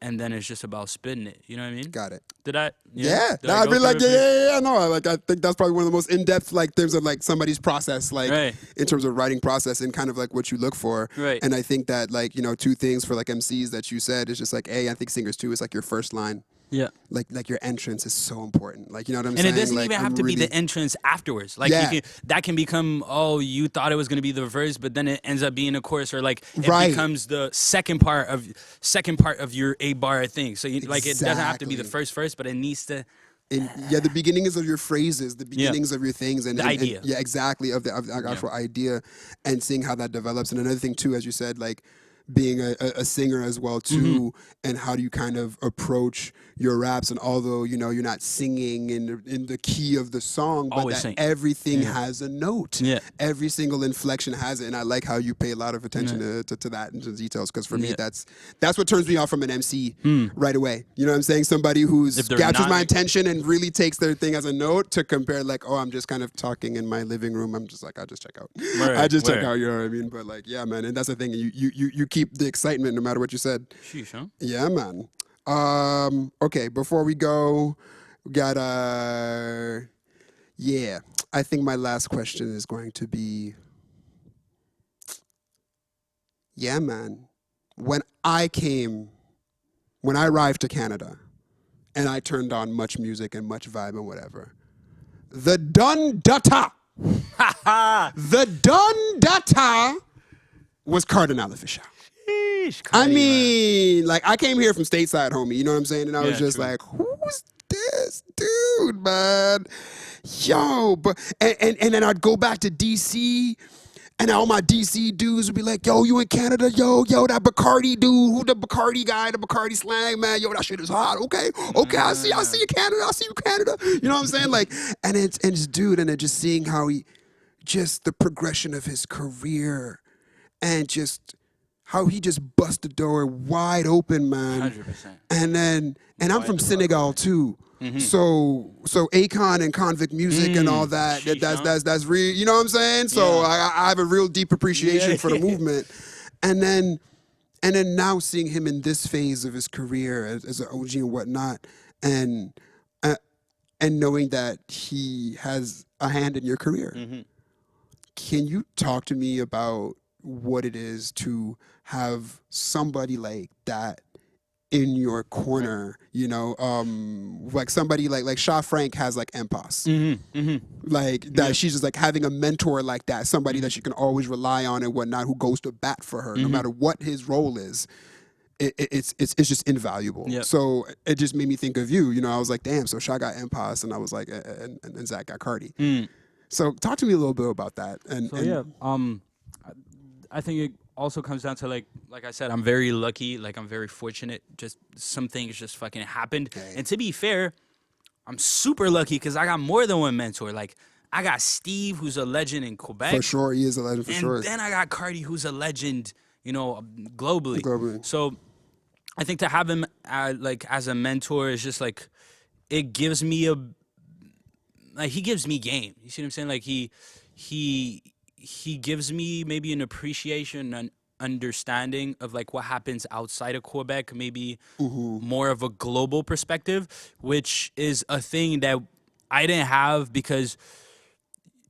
and then it's just about spitting it. You know what I mean? Got it. Did I? Yeah, Did no, I I go feel like through it? yeah. No, like I think that's probably one of the most in-depth like terms of like somebody's process, like Right. in terms of writing process and kind of like what you look for. Right. And I think that like two things for like MCs that you said is just like I think singers too is like your first line, Yeah. like your entrance is so important. Like you know what I'm And saying? it doesn't Like, even I'm have to be really- the entrance afterwards. Like Yeah. that can become, oh, you thought it was gonna be the verse, but then it ends up being a chorus, or like it Right. becomes the second part of your a bar thing. So like it doesn't have to be the Exactly. first verse, but it needs to. And yeah, the beginnings of your phrases, the beginnings of your things, and The and- idea. yeah, exactly of the actual idea, and seeing how that develops. And another thing too, as you said, like being a singer as well too, and how do you kind of approach your raps? And although you're not singing in the key of the song, but Always that sing. everything has a note. Yeah. Every single inflection has it, and I like how you pay a lot of attention to that and to the details. Because for me, Yeah. that's what turns me off from an MC right away. You know what I'm saying? Somebody who's If they're captures not my like- attention and really takes their thing as a note to compare like, oh, I'm just kind of talking in my living room. I'm just like, I just check out. I just check word. out, you know what I mean? But like, yeah, man. And that's the thing. You keep the excitement no matter what you said. Sheesh, huh? Yeah, man. Okay, before we go, we got yeah. I think my last question is going to be, yeah, man. When I arrived to Canada and I turned on much music and much vibe and whatever, the done data was Cardinal Official. Sheesh, I Cardi, man. mean, like I came here from stateside, homie. You know what I'm saying? And I was Yeah, just true. like, who's this dude, man? Yo, but and then I'd go back to DC, and all my DC dudes would be like, yo, you in Canada? Yo, that Bacardi dude, who the Bacardi guy, the Bacardi slang, man? Yo, that shit is hot. Okay, I see you, Canada. I see you, Canada. You know what I'm saying? Like, and it's dude, and then just seeing how just the progression of his career, and just how he just bust the door wide open, man. 100%. And I'm from Senegal too. So Akon and convict music and all that. Sheesh, That's real. You know what I'm saying? So Yeah. I have a real deep appreciation Yeah. for the movement. And then now seeing him in this phase of his career as an OG and whatnot, and knowing that he has a hand in your career. Can you talk to me about what it is to have somebody like that in your corner, you know, like somebody like Shaw Frank has like Impas, like that. She's just like having a mentor like that, somebody that she can always rely on and whatnot, who goes to bat for her no matter what his role is. It's just invaluable. Yep. So it just made me think of you. You know, I was like, damn. So Shaw got Impas, and I was like, and Zach got Cardi. So talk to me a little bit about that. I think it also comes down to like I said, I'm very lucky. Like I'm very fortunate. Just some things just fucking happened. Okay. And to be fair, I'm super lucky because I got more than one mentor. Like I got Steve, who's a legend in Quebec. For sure, he is a legend. For sure. And then I got Cardi, who's a legend, you know, globally. Globally. So I think to have him like as a mentor is just like it gives me he gives me game. You see what I'm saying? Like he gives me maybe an appreciation and understanding of like what happens outside of Quebec, maybe more of a global perspective, which is a thing that I didn't have because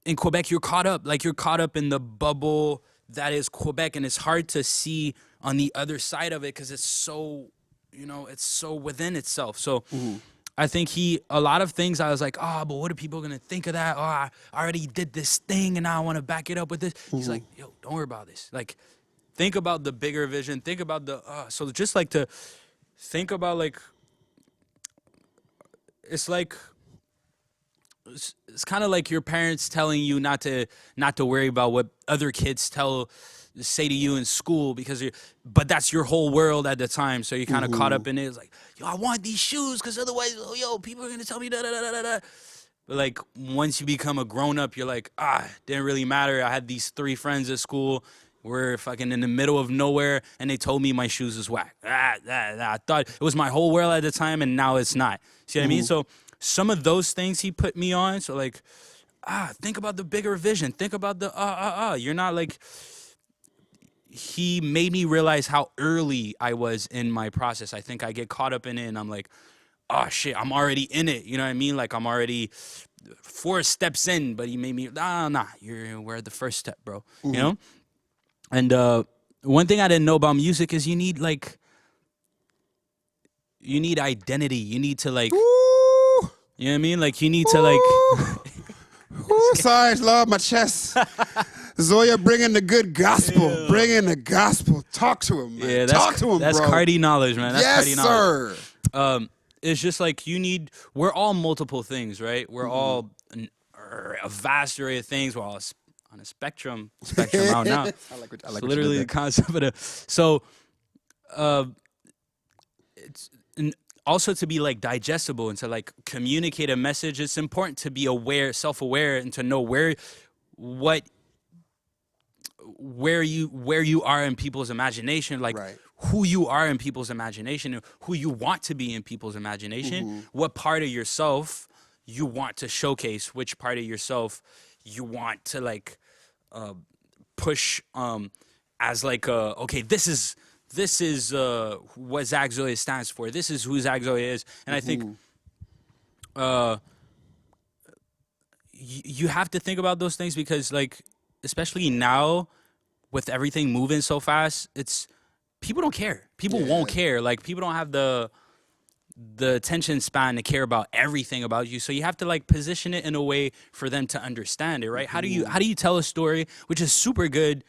in Quebec you're caught up in the bubble that is Quebec, and it's hard to see on the other side of it because it's so, you know, it's so within itself. So I think a lot of things I was like, but what are people gonna think of that? Oh, I already did this thing and now I want to back it up with this. He's like, yo, don't worry about this. Like, think about the bigger vision. Think about so just like to think about like, it's like, it's kind of like your parents telling you not to worry about what other kids say to you in school but that's your whole world at the time. So you're kind of caught up in it. It's like, yo, I want these shoes because otherwise, people are going to tell me da da da da da. But like once you become a grown up, you're like, didn't really matter. I had these 3 friends at school. We're fucking in the middle of nowhere and they told me my shoes is whack. I thought it was my whole world at the time and now it's not. See what I mean? So some of those things he put me on. So like, think about the bigger vision. Think about the You're not like. He made me realize how early I was in my process. I think I get caught up in it and I'm like, oh shit, I'm already in it. You know what I mean? Like I'm already 4 steps in, but he made me, we're at the first step, bro. You know? And one thing I didn't know about music is you need identity. You need to like, Ooh. you know what I mean? Like you need to like. Ooh, sorry, Lord, my chest. Zoya bringing the good gospel. Yeah. Bringing the gospel. Talk to him, man. Yeah, talk to him, that's bro. Cardi knowledge, man. That's yes, Cardi knowledge. Sir. It's just like we're all multiple things, right? We're all a vast array of things. We're all on a spectrum out now. I like it's literally the concept of it. So, it's also to be like digestible and to like communicate a message. It's important to be self-aware, and to know where you are in people's imagination, like who you are in people's imagination, who you want to be in people's imagination, what part of yourself you want to showcase, which part of yourself you want to like push as like okay, this is what Zach Zoya stands for. This is who Zach Zoya is. And I think you have to think about those things because like, especially now with everything moving so fast, people don't care. People won't care. Like people don't have the attention span to care about everything about you. So you have to like position it in a way for them to understand it, right? How do you tell a story which is super good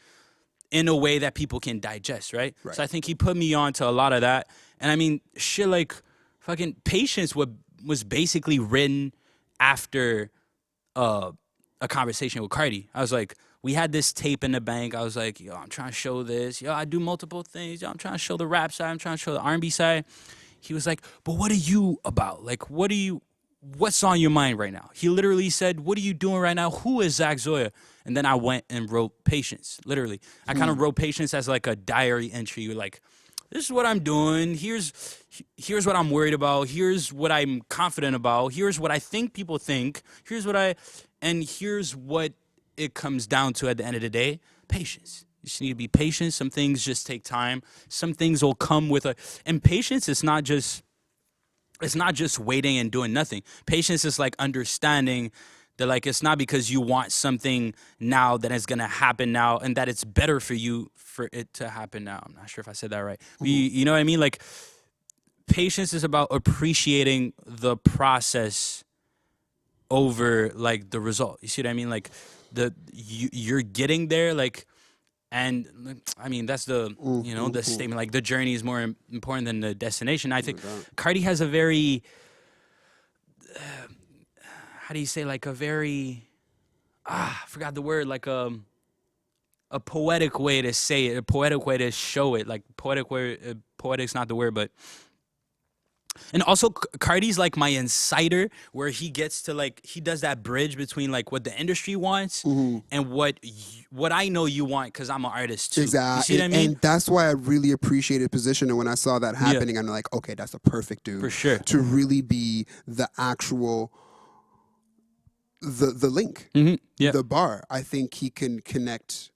in a way that people can digest, right? So I think he put me on to a lot of that. And I mean, shit like fucking Patience was basically written after a conversation with Cardi. I was like, we had this tape in the bank. I was like, yo, I'm trying to show this. Yo, I do multiple things. Yo, I'm trying to show the rap side. I'm trying to show the R&B side. He was like, but what are you about? Like, what's on your mind right now? He literally said, what are you doing right now? Who is Zach Zoya? And then I went and wrote Patience, literally. I kind of wrote Patience as like a diary entry. Like, this is what I'm doing. Here's what I'm worried about. Here's what I'm confident about. Here's what I think people think. Here's what it comes down to at the end of the day. Patience. You just need to be patient. Some things just take time. Some things will come with and patience is not just waiting and doing nothing. Patience is like understanding that like it's not because you want something now that it's gonna happen now and that it's better for you for it to happen now. I'm not sure if I said that right. You know what I mean? Like patience is about appreciating the process over like the result. You see what I mean? Like you're getting there, like, and I mean that's the the statement, like the journey is more important than the destination. I think Cardi has a very how do you say, like a very I forgot the word, like a poetic way to say it, a poetic way to show it, like poetic way. Poetic's not the word, but. And also, Cardi's like my insider, where he gets to like he does that bridge between like what the industry wants and what I know you want, because I'm an artist too. Exactly. You see what I mean? And that's why I really appreciated position. And when I saw that happening, I'm like, okay, that's a perfect dude. For sure. To really be the actual the link, the bar. I think he can connect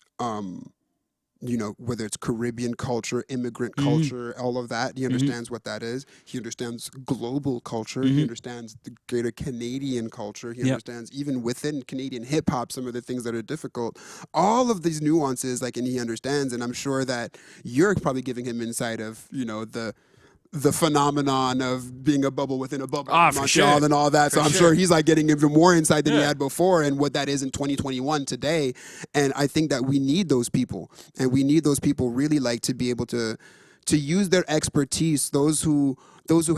whether it's Caribbean culture, immigrant culture, all of that. He understands what that is. He understands global culture. He understands the greater Canadian culture. He understands even within Canadian hip hop some of the things that are difficult. All of these nuances, like, and he understands. And I'm sure that you're probably giving him insight of, the phenomenon of being a bubble within a bubble, Montreal and all that. So I'm sure he's like getting even more insight than he had before, and what that is in 2021 today. And I think that we need those people, and we need those people really like to be able to use their expertise. Those who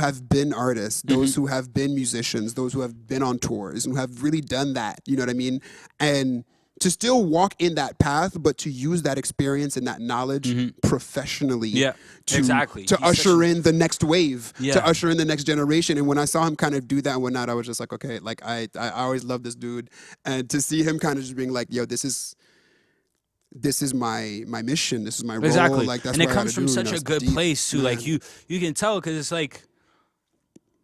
have been artists, those who have been musicians, those who have been on tours and who have really done that. You know what I mean? And to still walk in that path, but to use that experience and that knowledge professionally to usher in the next wave, to usher in the next generation. And when I saw him kind of do that and whatnot, I was just like, okay, like I always love this dude. And to see him kind of just being like, yo, this is my mission, this is my role. Like, that's and what it I comes from do, such a good deep, place too. man. Like you can tell, because it's like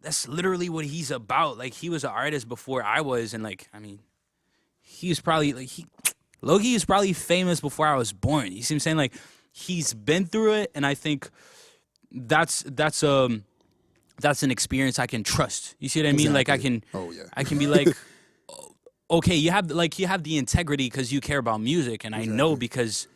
that's literally what he's about. Like, he was an artist before I was, and like, I mean, he's probably like Loki is probably famous before I was born. You see what I'm saying? Like, he's been through it, and I think that's an experience I can trust. You see what I mean? Like, I can be like, okay, you have the integrity because you care about music, and I know because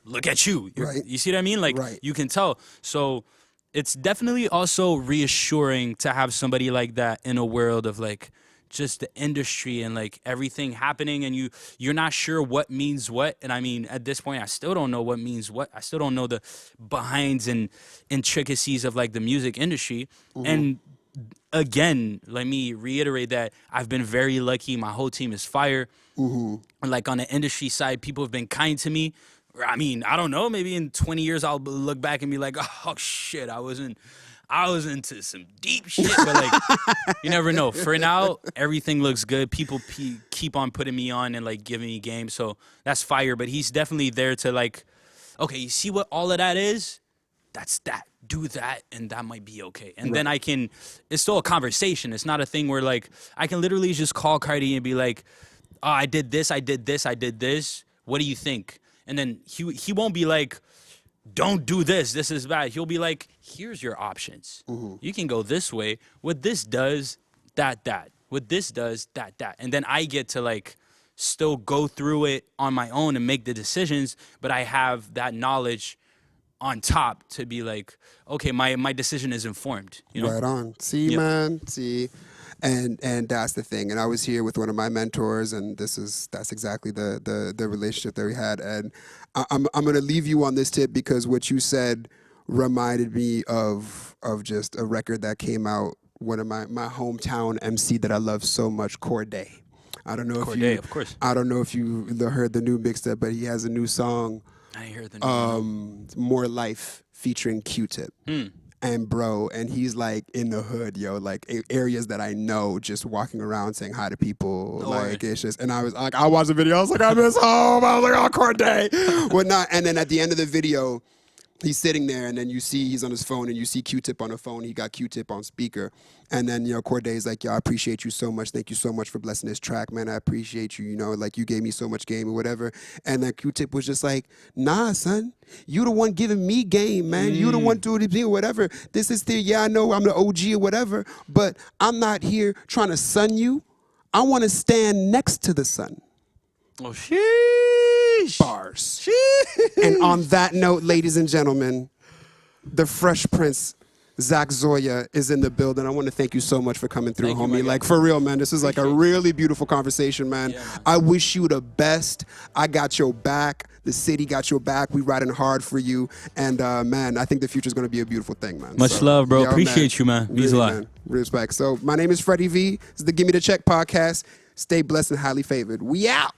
look at you. You see what I mean? Like, you can tell. So it's definitely also reassuring to have somebody like that in a world of like just the industry and like everything happening, and you're not sure what means what. And I mean, at this point, I still don't know what means what. I still don't know the behinds and intricacies of like the music industry. And again, let me reiterate that I've been very lucky. My whole team is fire. And like on the industry side, people have been kind to me. I mean, I don't know, maybe in 20 years I'll look back and be like, oh shit, I was into some deep shit, but like, you never know. For now, everything looks good. People keep on putting me on and like giving me games, so that's fire. But he's definitely there to like, okay, you see what all of that is? That's that. Do that, and that might be okay. And then it's still a conversation. It's not a thing where like I can literally just call Cardi and be like, oh, I did this. What do you think? And then he won't be like, don't do this. This is bad. He'll be like, here's your options. You can go this way. What this does, that. What this does, that. And then I get to like still go through it on my own and make the decisions, but I have that knowledge on top to be like, okay, my decision is informed. You know? Right on. See, man. See. And that's the thing. And I was here with one of my mentors, and that's exactly the relationship that we had. And I'm gonna leave you on this tip, because what you said reminded me of just a record that came out. One of my hometown MC that I love so much, Corday. I don't know I don't know if you heard the new mixtape, but he has a new song. I heard the new More Life featuring Q-Tip. And bro, and he's like in the hood, yo, like areas that I know, just walking around saying hi to people. Like, it's just, and I was like, I watched the video, I was like, I miss home. I was like, oh, Corday, whatnot. And then at the end of the video, he's sitting there, and then you see he's on his phone, and you see Q-Tip on the phone. He got Q-Tip on speaker. And then, Corday's like, yo, I appreciate you so much. Thank you so much for blessing this track, man. I appreciate you, like you gave me so much game or whatever. And then Q-Tip was just like, nah, son, you the one giving me game, man. You the one doing it or whatever. This is I know I'm the OG or whatever, but I'm not here trying to sun you. I want to stand next to the sun. Oh, sheesh. Bars. Sheesh. And on that note, ladies and gentlemen, the Fresh Prince, Zach Zoya is in the building. I want to thank you so much for coming through, Thank you, my homie. guy. Like, for real, man. This is like a really beautiful conversation, man. Yeah, man. I wish you the best. I got your back. The city got your back. We riding hard for you. And, man, I think the future is going to be a beautiful thing, man. Much love, bro. yo, Appreciate you, man. Means a lot. Man. Respect. So, my name is Fredy V. This is the Gimme the Check podcast. Stay blessed and highly favored. We out.